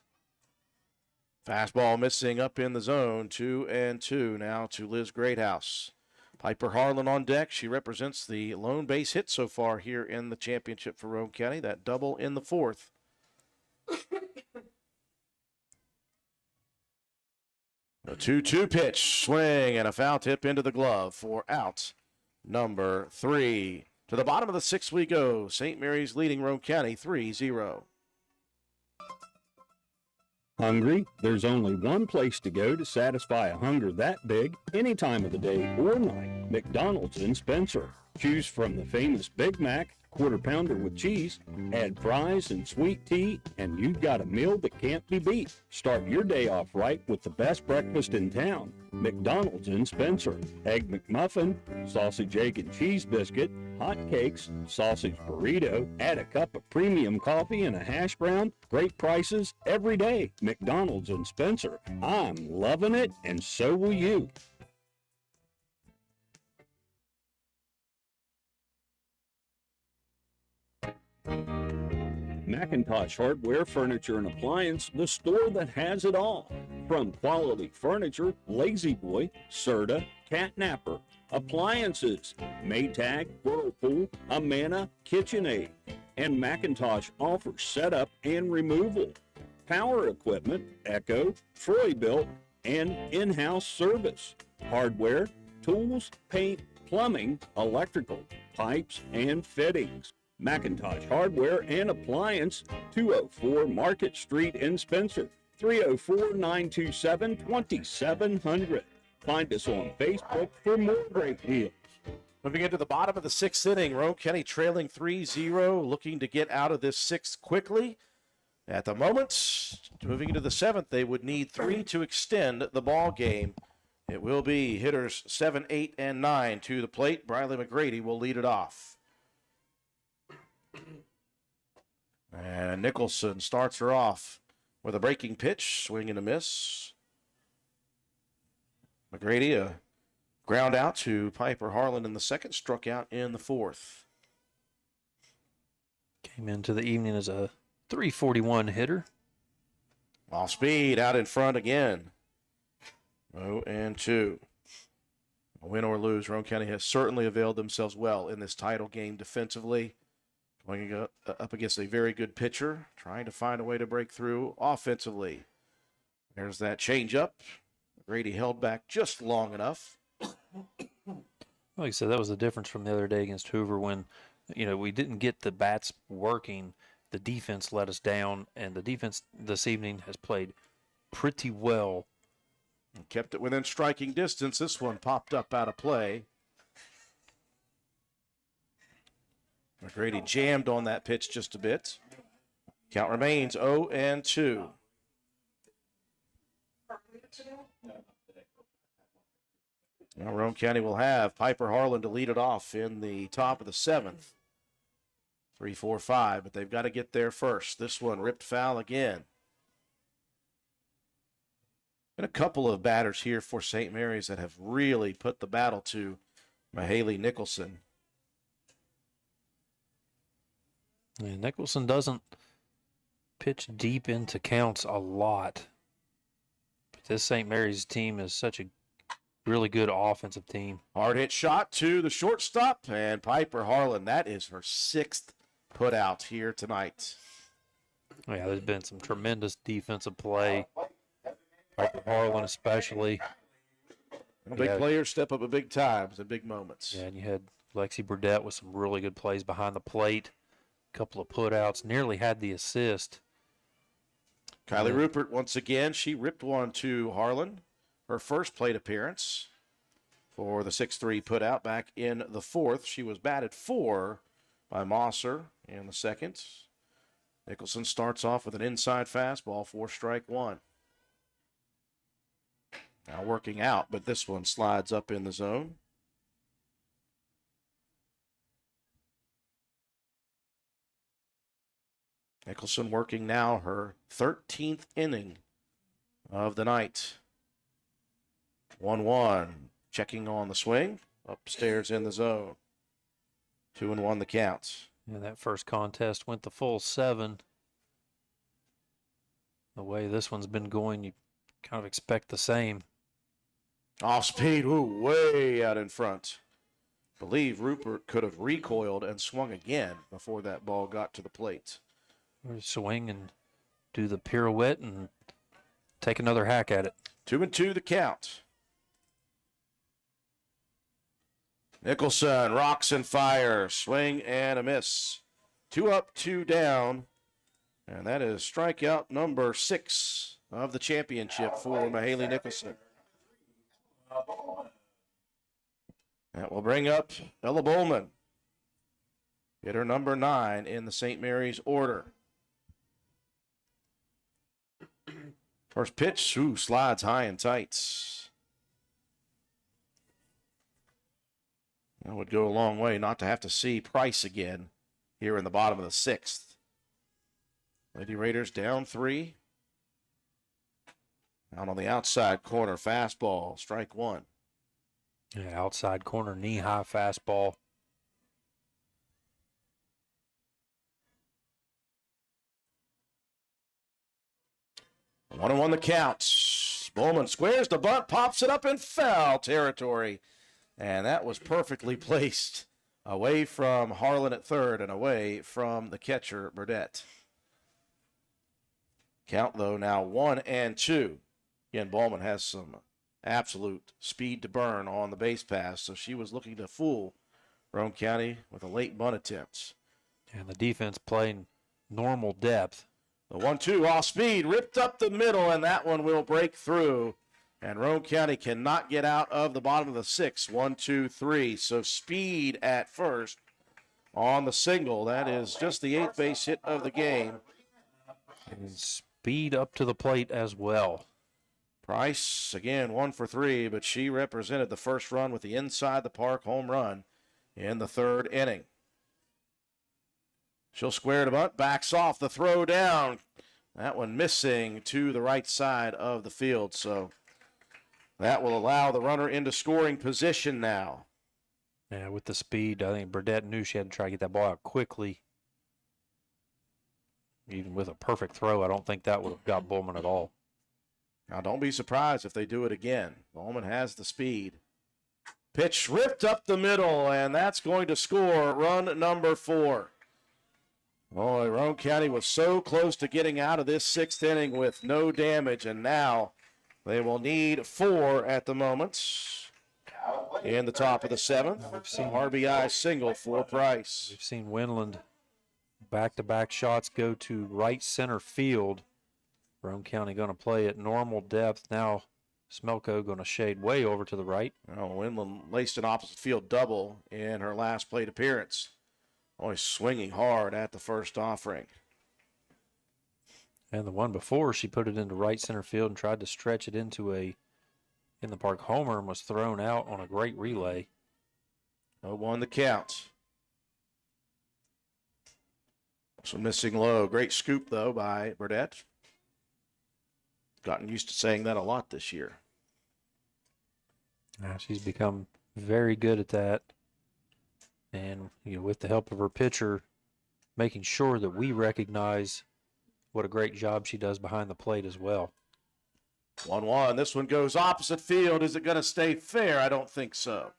Fastball missing up in the zone. 2-2 now to Liz Greathouse. Piper Harlan on deck. She represents the lone base hit so far here in the championship for Roane County. That double in the 4th. A 2-2 pitch, swing, and a foul tip into the glove for out number 3. To the bottom of the 6th we go. St. Mary's leading Roane County 3-0. Hungry? There's only one place to go to satisfy a hunger that big, any time of the day or night. McDonald's in Spencer. Choose from the famous Big Mac, quarter pounder with cheese, add fries and sweet tea, and you've got a meal that can't be beat. Start your day off right with the best breakfast in town. McDonald's in Spencer. Egg McMuffin, sausage, egg, and cheese biscuit, hot cakes, sausage burrito, add a cup of premium coffee and a hash brown. Great prices every day. McDonald's in Spencer. I'm loving it, and so will you. McIntosh Hardware, Furniture, and Appliance, the store that has it all. From quality furniture, Lazy Boy, Serta, Catnapper, appliances, Maytag, Whirlpool, Amana, KitchenAid, and McIntosh offers setup and removal. Power equipment, Echo, Troy-Built, and in-house service. Hardware, tools, paint, plumbing, electrical, pipes, and fittings. McIntosh Hardware and Appliance, 204 Market Street in Spencer, 304-927-2700. Find us on Facebook for more great deals. Moving into the bottom of the 6th inning, Roane County trailing 3-0, looking to get out of this 6th quickly. At the moment, moving into the 7th, they would need 3 to extend the ball game. It will be hitters 7, 8, and 9 to the plate. Briley McGrady will lead it off. And Nicholson starts her off with a breaking pitch, swing and a miss. McGrady, a ground out to Piper Harlan in the 2nd, struck out in the 4th. Came into the evening as a 341 hitter. Off speed, out in front again. 0-2. Win or lose, Roane County has certainly availed themselves well in this title game defensively. Going up against a very good pitcher, trying to find a way to break through offensively. There's that changeup. Grady held back just long enough. Like I said, that was the difference from the other day against Hoover when, we didn't get the bats working. The defense let us down, and the defense this evening has played pretty well. And kept it within striking distance. This one popped up out of play. McGrady jammed on that pitch just a bit. Count remains 0-2. Now Roane County will have Piper Harlan to lead it off in the top of the 7th. 3-4-5, but they've got to get there first. This one ripped foul again. Been a couple of batters here for St. Mary's that have really put the battle to Mahaley Nicholson. And Nicholson doesn't pitch deep into counts a lot. But this St. Mary's team is such a really good offensive team. Hard hit shot to the shortstop, and Piper Harlan, that is her 6th put out here tonight. Yeah, there's been some tremendous defensive play. Piper Harlan especially. Big players step up at big times and big moments. Yeah, and you had Lexi Burdett with some really good plays behind the plate. A couple of putouts, nearly had the assist. Kylie Rupert, once again, she ripped one to Harlan. Her first plate appearance for the 6-3 putout back in the 4th. She was batted 4 by Mosser in the 2nd. Nicholson starts off with an inside fastball for strike 1. Now working out, but this one slides up in the zone. Nicholson working now her 13th inning of the night. 1-1, checking on the swing, upstairs in the zone. 2-1 the count. And that first contest went the full 7. The way this one's been going, you kind of expect the same. Off speed, ooh, way out in front. Believe Rupert could have recoiled and swung again before that ball got to the plate. Swing and do the pirouette and take another hack at it. 2-2 the count. Nicholson rocks and fires. Swing and a miss. 2 up, 2 down. And that is strikeout number 6 of the championship for Mahaley Nicholson. That will bring up Ella Bowman. Hitter number 9 in the St. Mary's order. First pitch, slides high and tight. That would go a long way not to have to see Price again here in the bottom of the 6th. Lady Raiders down 3. Out on the outside corner, fastball, strike 1. Yeah, outside corner, knee-high fastball. One and 1 the count. Bowman squares the bunt, pops it up in foul territory. And that was perfectly placed away from Harlan at third and away from the catcher, Burdett. Count, though, now 1-2. Again, Bowman has some absolute speed to burn on the base pass, so she was looking to fool Roane County with a late bunt attempt. And the defense playing normal depth. The 1-2 off speed, ripped up the middle, and that one will break through. And Roane County cannot get out of the bottom of the 6th. 1-2-3. So speed at first on the single. That is just the 8th base hit of the game. And speed up to the plate as well. Price, again, 1 for 3, but she represented the first run with the inside the park home run in the 3rd inning. She'll square to bunt, backs off the throw down. That one missing to the right side of the field, so that will allow the runner into scoring position now. Yeah, with the speed, I think Burdett knew she had to try to get that ball out quickly. Even with a perfect throw, I don't think that would have got Bowman at all. Now, don't be surprised if they do it again. Bowman has the speed. Pitch ripped up the middle, and that's going to score run number 4. Boy, Roane County was so close to getting out of this 6th inning with no damage, and now they will need 4 at the moment. In the top of the 7th, we've seen RBI single for Price. We've seen Winland back-to-back shots go to right center field. Roane County going to play at normal depth. Now Smelko going to shade way over to the right. Oh, Winland laced an opposite field double in her last plate appearance. Always swinging hard at the first offering. And the one before, she put it into right center field and tried to stretch it into a in-the-park homer and was thrown out on a great relay. 0-1 the count. So missing low. Great scoop, though, by Burdett. Gotten used to saying that a lot this year. She's become very good at that. And with the help of her pitcher, making sure that we recognize what a great job she does behind the plate as well. 1-1. This one goes opposite field. Is it going to stay fair? I don't think so.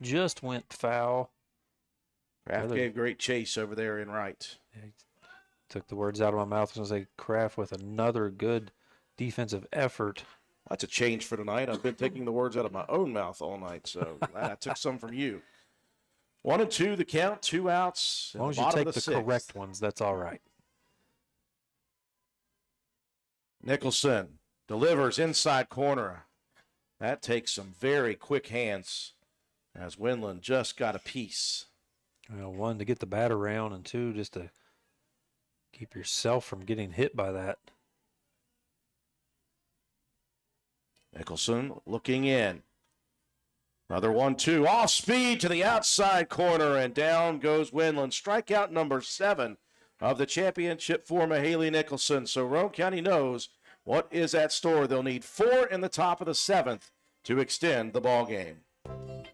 Just went foul. Kraft gave great chase over there in right. Took the words out of my mouth. I was going to say Kraft with another good defensive effort. That's a change for tonight. I've been taking the words out of my own mouth all night, so I took some from you. 1-2, the count, 2 outs. As long as you take the correct ones, that's all right. Nicholson delivers inside corner. That takes some very quick hands as Windland just got a piece. Well, 1, to get the bat around, and 2, just to keep yourself from getting hit by that. Nicholson looking in. Another 1-2. Off speed to the outside corner, and down goes Windland. Strikeout number 7 of the championship for Mahaley Nicholson. So Roane County knows what is at store. They'll need 4 in the top of the 7th to extend the ball game.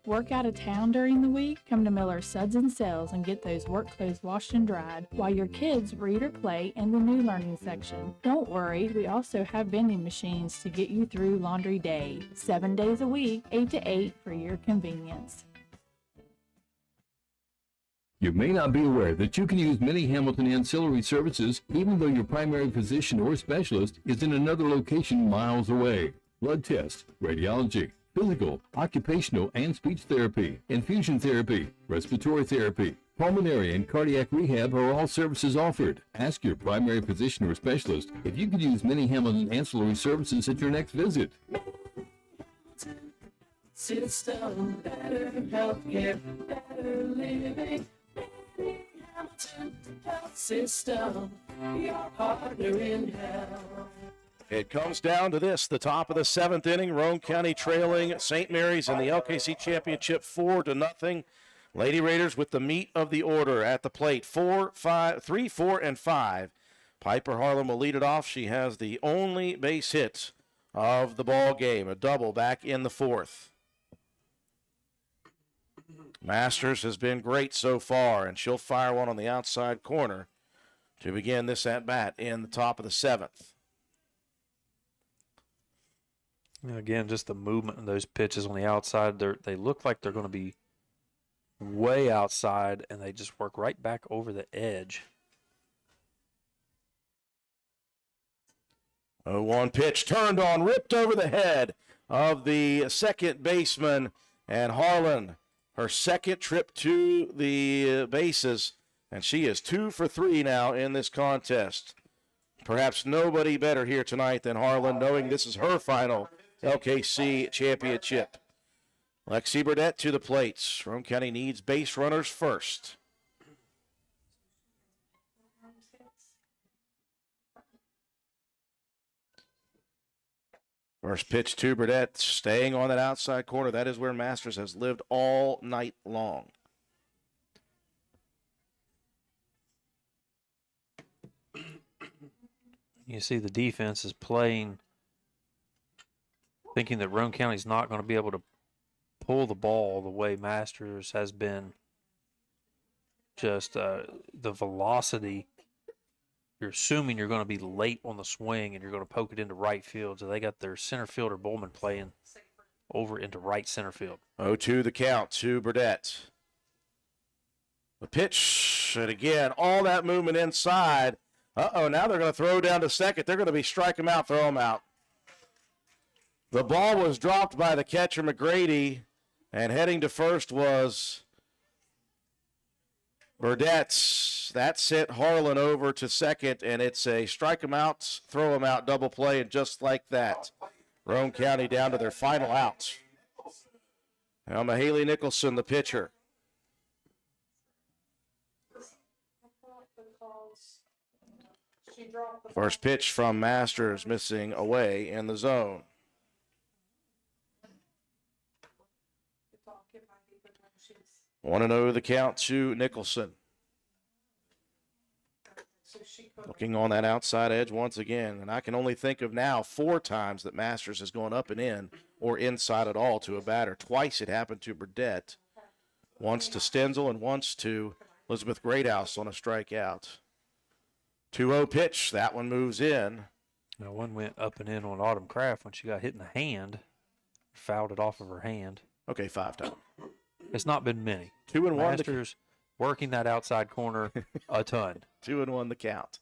Work out of town during the week? Come to Miller's Suds and Sales and get those work clothes washed and dried while your kids read or play in the new learning section. Don't worry, we also have vending machines to get you through laundry day. 7 days a week, 8 to 8 for your convenience. You may not be aware that you can use many Hamilton ancillary services even though your primary physician or specialist is in another location miles away. Blood tests, radiology, physical, occupational, and speech therapy, infusion therapy, respiratory therapy, pulmonary, and cardiac rehab are all services offered. Ask your primary physician or specialist if you could use many Hamilton ancillary services at your next visit. System, better healthcare, better living. Hamilton Health System, your partner in health. It comes down to this, the top of the 7th inning. Roane County trailing St. Mary's in the LKC Championship 4-0. Lady Raiders with the meat of the order at the plate. 3, 4, and 5. Piper Harlan will lead it off. She has the only base hit of the ball game, a double back in the 4th. Masters has been great so far, and she'll fire one on the outside corner to begin this at-bat in the top of the 7th. Again, just the movement in those pitches on the outside, they look like they're going to be way outside, and they just work right back over the edge. 0-1 pitch turned on, ripped over the head of the second baseman, and Harlan, her second trip to the bases, and she is 2 for 3 now in this contest. Perhaps nobody better here tonight than Harlan, knowing this is her final LKC championship. Lexi Burdett to the plate. Roane County needs base runners first. First pitch to Burdett, staying on that outside corner. That is where Masters has lived all night long. You see the defense is playing, thinking that Roane County's not going to be able to pull the ball the way Masters has been. Just the velocity. You're assuming you're going to be late on the swing and you're going to poke it into right field. So they got their center fielder Bowman playing over into right center field. 0-2 the count to Burdett. The pitch, and again, all that movement inside. Now they're going to throw down to second. They're going to be strike him out, throw him out. The ball was dropped by the catcher, McGrady, and heading to first was Burdett. That sent Harlan over to second, and it's a strike him out, throw him out double play, and just like that, Roane County down to their final out. Now Mahaley Nicholson, the pitcher. First pitch from Masters, missing away in the zone. Want to know the count to Nicholson. Looking on that outside edge once again, and I can only think of now 4 times that Masters has gone up and in or inside at all to a batter. Twice it happened to Burdett. Once to Stenzel and once to Elizabeth Greathouse on a strikeout. 2-0 pitch. That one moves in. Now, one went up and in on Autumn Craft when she got hit in the hand, fouled it off of her hand. Okay, 5 time. It's not been many. 2-1. Masters working that outside corner a ton. 2-1 the count.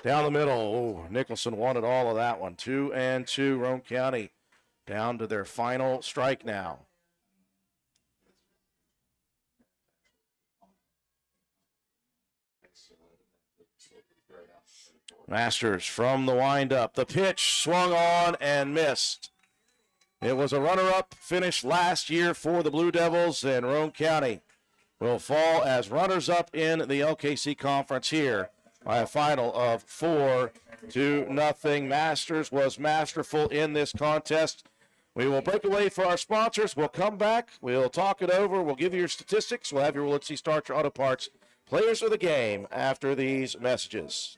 Down the middle. Oh, Nicholson wanted all of that one. 2-2. Roane County down to their final strike now. Masters from the windup. The pitch swung on and missed. It was a runner-up finish last year for the Blue Devils, and Roane County will fall as runners-up in the LKC Conference here by a final of 4-0. Masters was masterful in this contest. We will break away for our sponsors. We'll come back. We'll talk it over. We'll give you your statistics. We'll have your Let's See Starcher Auto Parts players of the game after these messages.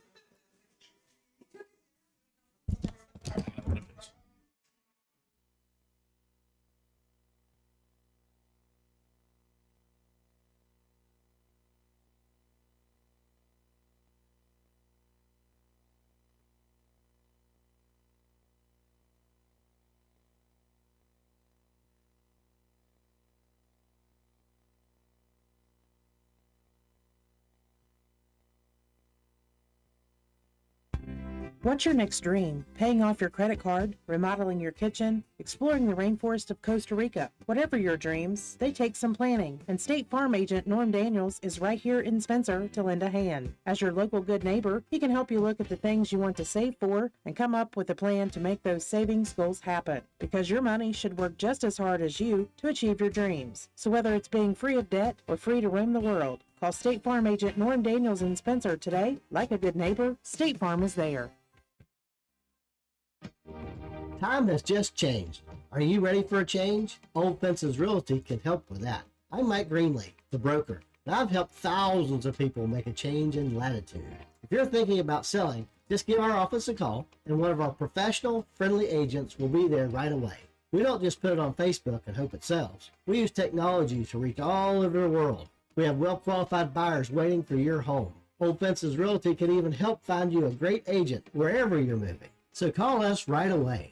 What's your next dream? Paying off your credit card, remodeling your kitchen, exploring the rainforest of Costa Rica. Whatever your dreams, they take some planning. And State Farm agent Norm Daniels is right here in Spencer to lend a hand. As your local good neighbor, he can help you look at the things you want to save for and come up with a plan to make those savings goals happen. Because your money should work just as hard as you to achieve your dreams. So whether it's being free of debt or free to roam the world, call State Farm agent Norm Daniels in Spencer today. Like a good neighbor, State Farm is there. Time has just changed. Are you ready for a change? Old Fences Realty can help with that. I'm Mike Greenlee, the broker, and I've helped thousands of people make a change in latitude. If you're thinking about selling, just give our office a call, and one of our professional, friendly agents will be there right away. We don't just put it on Facebook and hope it sells. We use technology to reach all over the world. We have well-qualified buyers waiting for your home. Old Fences Realty can even help find you a great agent wherever you're moving. So call us right away.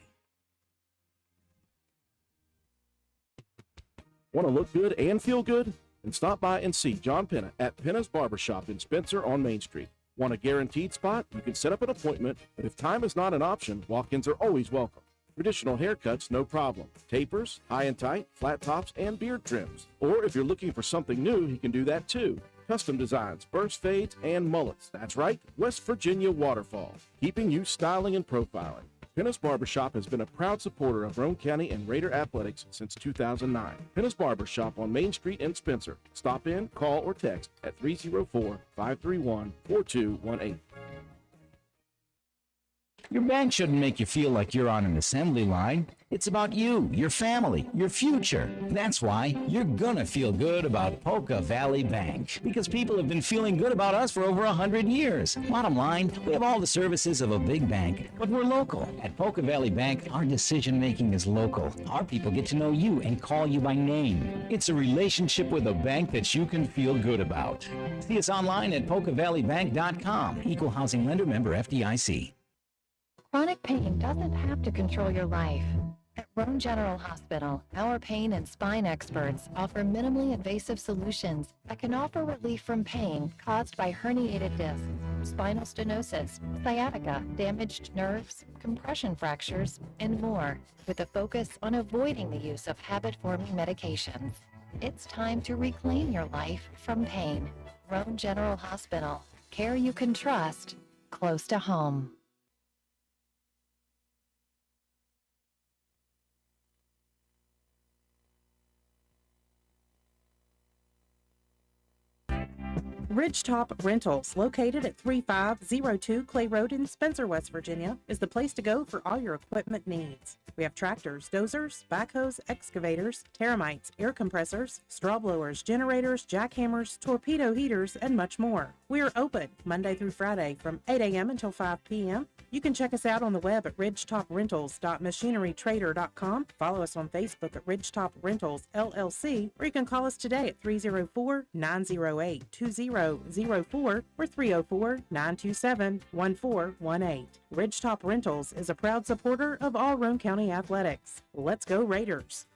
Want to look good and feel good? Then stop by and see John Penna at Penna's Barbershop in Spencer on Main Street. Want a guaranteed spot? You can set up an appointment, but if time is not an option, walk-ins are always welcome. Traditional haircuts, no problem. Tapers, high and tight, flat tops, and beard trims. Or if you're looking for something new, he can do that too. Custom designs, burst fades, and mullets. That's right, West Virginia Waterfall, keeping you styling and profiling. Penna's Barbershop has been a proud supporter of Roane County and Raider athletics since 2009. Penna's Barbershop on Main Street in Spencer. Stop in, call, or text at 304-531-4218. Your bank shouldn't make you feel like you're on an assembly line. It's about you, your family, your future. That's why you're gonna feel good about Polka Valley Bank, because people have been feeling good about us for over 100 years. Bottom line, we have all the services of a big bank, but we're local. At Polka Valley Bank, our decision-making is local. Our people get to know you and call you by name. It's a relationship with a bank that you can feel good about. See us online at polkavalleybank.com. Equal housing lender, member FDIC. Chronic pain doesn't have to control your life. At Roane General Hospital, our pain and spine experts offer minimally invasive solutions that can offer relief from pain caused by herniated discs, spinal stenosis, sciatica, damaged nerves, compression fractures, and more, with a focus on avoiding the use of habit-forming medications. It's time to reclaim your life from pain. Roane General Hospital. Care you can trust, close to home. Ridgetop Rentals, located at 3502 Clay Road in Spencer, West Virginia, is the place to go for all your equipment needs. We have tractors, dozers, backhoes, excavators, termites, air compressors, straw blowers, generators, jackhammers, torpedo heaters, and much more. We are open Monday through Friday from 8 a.m. until 5 p.m. You can check us out on the web at ridgetoprentals.machinerytrader.com. Follow us on Facebook at Ridgetop Rentals LLC, or you can call us today at 304-908-2004 or 304-927-1418. Ridgetop Rentals is a proud supporter of all Roane County athletics. Let's go Raiders!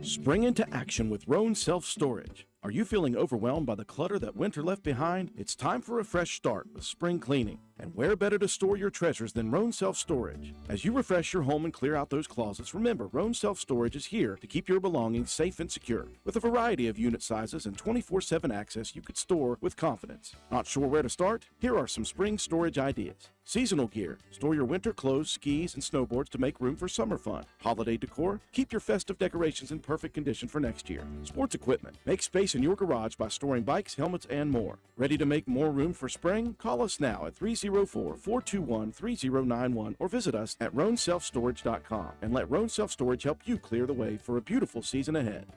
Spring into action with Roane Self-Storage. Are you feeling overwhelmed by the clutter that winter left behind? It's time for a fresh start with spring cleaning. And where better to store your treasures than Roane Self-Storage? As you refresh your home and clear out those closets, remember, Roane Self-Storage is here to keep your belongings safe and secure. With a variety of unit sizes and 24/7 access, you could store with confidence. Not sure where to start? Here are some spring storage ideas. Seasonal gear. Store your winter clothes, skis, and snowboards to make room for summer fun. Holiday decor. Keep your festive decorations in perfect condition for next year. Sports equipment. Make space in your garage by storing bikes, helmets, and more. Ready to make more room for spring? Call us now at 304-421-3091 or visit us at RoaneSelfStorage.com and let Roane Self-Storage help you clear the way for a beautiful season ahead.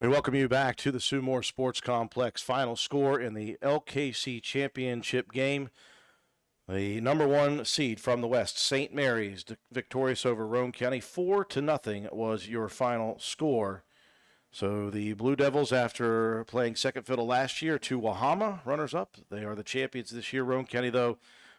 We welcome you back to the Sue Moore Sports Complex. Final score in the LKC Championship Game. The number 1 seed from the West, St. Mary's, victorious over Roane County. 4-0 was your final score. So the Blue Devils, after playing second fiddle last year to Wahama, runners-up, they are the champions this year. Roane County, though,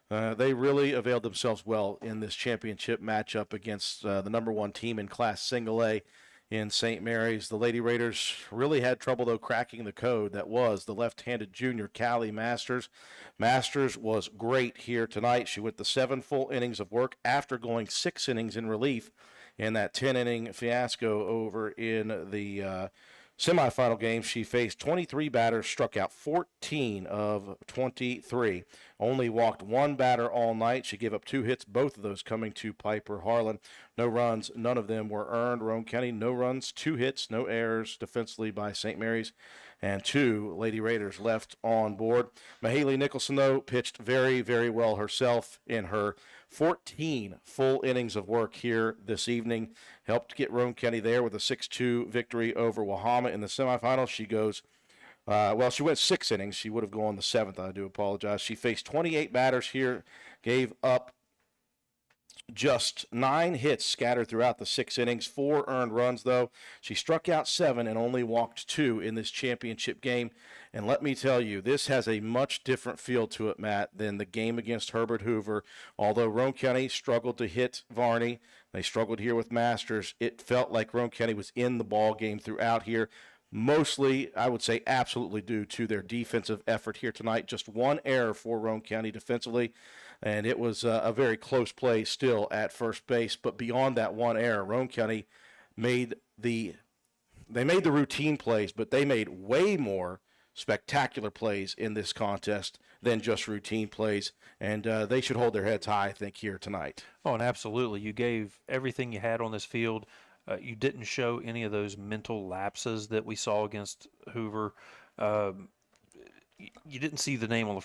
they really availed themselves well in this championship matchup against the number 1 team in Class Single A in St. Mary's. The Lady Raiders really had trouble, though, cracking the code that was the left-handed junior Callie Masters. Masters was great here tonight. She went the 7 full innings of work after going 6 innings in relief in that 10-inning fiasco over in the semifinal game. She faced 23 batters, struck out 14 of 23. Only walked 1 batter all night. She gave up 2 hits, both of those coming to Piper Harlan. No runs, none of them were earned. Roane County, no runs, 2 hits, no errors defensively by St. Mary's, and 2 Lady Raiders left on board. Mahaley Nicholson, though, pitched very, very well herself in her 14 full innings of work here this evening. Helped get Roane County there with a 6-2 victory over Wahama in the semifinals. She goes, she went 6 innings. She would have gone the 7th. I do apologize. She faced 28 batters here, gave up just 9 hits scattered throughout the 6 innings, 4 earned runs, though. She struck out 7 and only walked 2 in this championship game. And let me tell you, this has a much different feel to it, Matt, than the game against Herbert Hoover. Although Roane County struggled to hit Varney, they struggled here with Masters. It felt like Roane County was in the ball game throughout here. Mostly, I would say absolutely due to their defensive effort here tonight. Just 1 error for Roane County defensively, and it was a very close play still at first base. But beyond that 1 error, Roane County made the routine plays, but they made way more spectacular plays in this contest than just routine plays, and they should hold their heads high, I think, here tonight. Oh, and absolutely. You gave everything you had on this field. You didn't show any of those mental lapses that we saw against Hoover. You didn't see the name on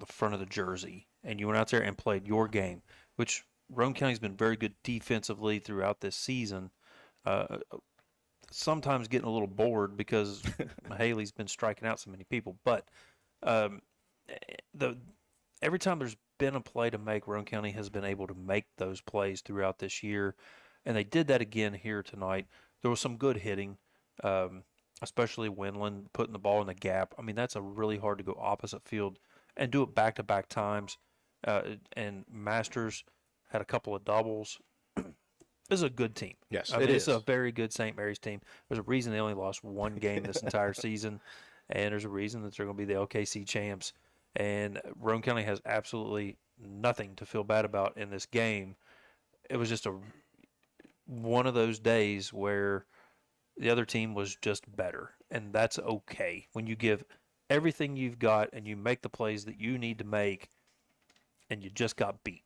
the front of the jersey, and you went out there and played your game, which Roane County's been very good defensively throughout this season. Sometimes getting a little bored because Mahaley's been striking out so many people, but every time there's been a play to make, Roane County has been able to make those plays throughout this year. And they did that again here tonight. There was some good hitting, especially Wendland putting the ball in the gap. I mean, that's a really hard to go opposite field and do it back-to-back times. And Masters had a couple of doubles. This is a good team. Yes, I mean, it's a very good St. Mary's team. There's a reason they only lost 1 game this entire season, and there's a reason that they're going to be the LKC champs. And Roane County has absolutely nothing to feel bad about in this game. It was just one of those days where the other team was just better, and that's okay. When you give everything you've got and you make the plays that you need to make and you just got beat,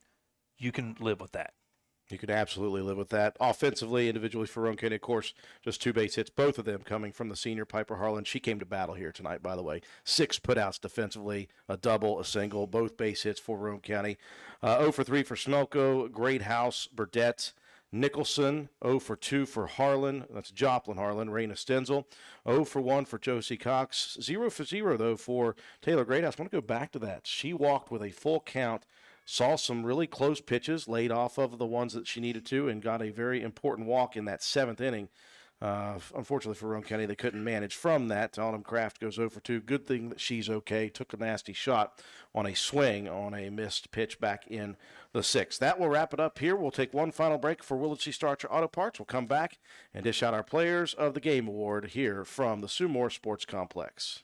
you can live with that. You could absolutely live with that. Offensively, individually for Roane County, of course, just 2 base hits, both of them coming from the senior Piper Harlan. She came to battle here tonight, by the way. 6 putouts defensively, a double, a single, both base hits for Roane County. 0 for 3 for Smelko, Greathouse, Burdette, Nicholson, 0 for 2 for Harlan. That's Joplin Harlan. Raina Stenzel, 0 for 1 for Josie Cox. 0 for 0, though, for Taylor Greathouse. I want to go back to that. She walked with a full count, saw some really close pitches, laid off of the ones that she needed to, and got a very important walk in that 7th inning. Unfortunately for Roane County, they couldn't manage from that. Autumn Kraft goes 0 for 2. Good thing that she's okay. Took a nasty shot on a swing on a missed pitch back in the 6th. That will wrap it up here. We'll take one final break for Willard C. Starcher Auto Parts. We'll come back and dish out our Players of the Game Award here from the Sue Moore Sports Complex.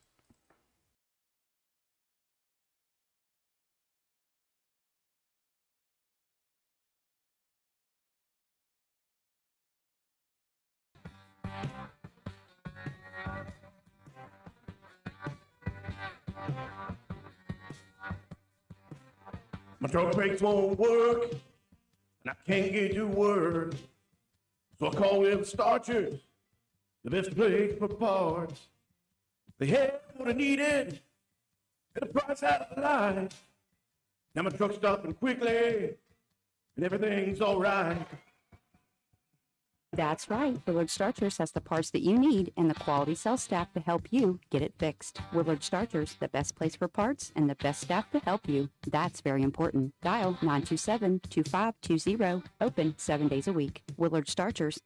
My truck brakes won't work, and I can't get to work. So I call Willard Starchers, the best place for parts. They had what I needed at a price out of line. Now my truck's stopping quickly, and everything's all right. That's right. Willard Starchers has the parts that you need and the quality sales staff to help you get it fixed. Willard Starchers, the best place for parts and the best staff to help you. That's very important. Dial 927-2520. Open 7 days a week. Willard Starchers.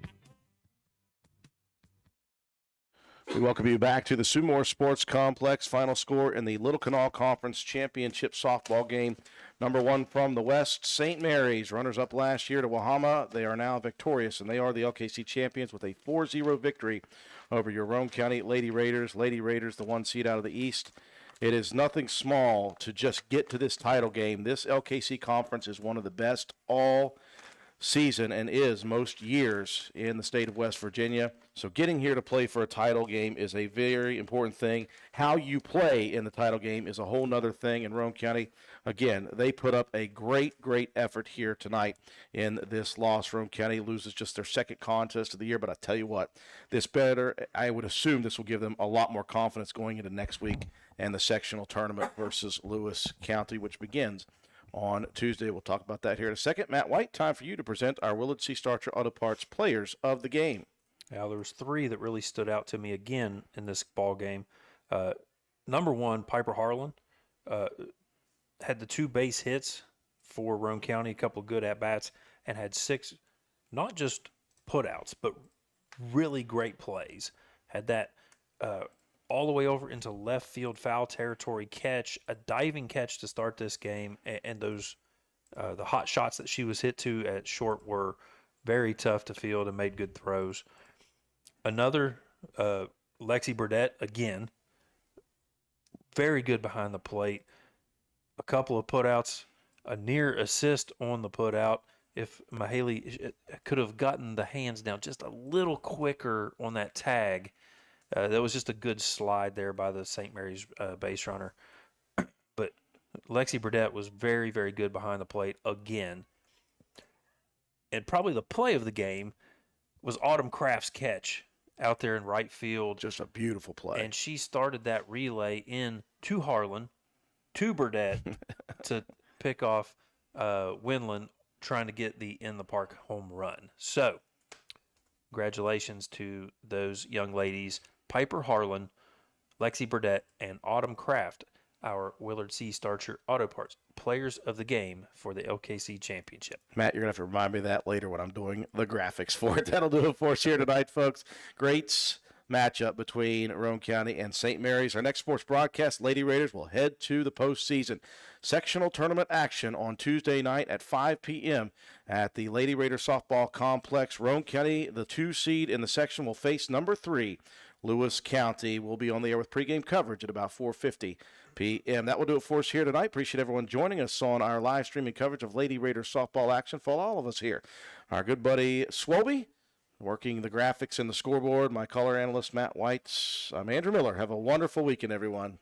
We welcome you back to the Sue Moore Sports Complex. Final score in the Little Canal Conference Championship softball game. Number 1 from the West, St. Mary's, runners-up last year to Wahama. They are now victorious, and they are the LKC champions with a 4-0 victory over your Roane County Lady Raiders. Lady Raiders, the 1 seed out of the East. It is nothing small to just get to this title game. This LKC conference is one of the best all season and is most years in the state of West Virginia. So getting here to play for a title game is a very important thing. How you play in the title game is a whole nother thing in Roane County. Again, they put up a great effort here tonight in this loss. Roane County loses just their 2nd contest of the year, but I tell you what, I would assume this will give them a lot more confidence going into next week and the sectional tournament versus Lewis County, which begins on Tuesday. We'll talk about that here in a second. Matt White, time for you to present our Willard C. Starcher Auto Parts Players of the Game. Now, there was 3 that really stood out to me again in this ball game. Number 1, Piper Harlan, had the 2 base hits for Roane County, a couple of good at-bats, and had 6 not just putouts, but really great plays. Had that all the way over into left field foul territory catch, a diving catch to start this game, and those the hot shots that she was hit to at short were very tough to field and made good throws. Another, Lexi Burdett, again, very good behind the plate. A couple of putouts, a near assist on the putout. If Mahaley could have gotten the hands down just a little quicker on that tag, that was just a good slide there by the St. Mary's base runner. But Lexi Burdett was very, very good behind the plate again. And probably the play of the game was Autumn Kraft's catch out there in right field. Just a beautiful play. And she started that relay in to Harlan, to Burdett, to pick off Winland, trying to get the in-the-park home run. So, congratulations to those young ladies, Piper Harlan, Lexi Burdett, and Autumn Kraft, our Willard C. Starcher Auto Parts Players of the Game for the LKC Championship. Matt, you're going to have to remind me of that later when I'm doing the graphics for it. That'll do it for us here tonight, folks. Great matchup between Roane County and St. Mary's. Our next sports broadcast, Lady Raiders will head to the postseason. Sectional tournament action on Tuesday night at 5 p.m. at the Lady Raiders softball complex. Roane County, the 2 seed in the section, will face number 3, Lewis County. Will be on the air with pregame coverage at about 4:50 p.m. That will do it for us here tonight. Appreciate everyone joining us on our live streaming coverage of Lady Raiders softball action. Follow all of us here. Our good buddy Swoby, working the graphics and the scoreboard. My color analyst, Matt White. I'm Andrew Miller. Have a wonderful weekend, everyone.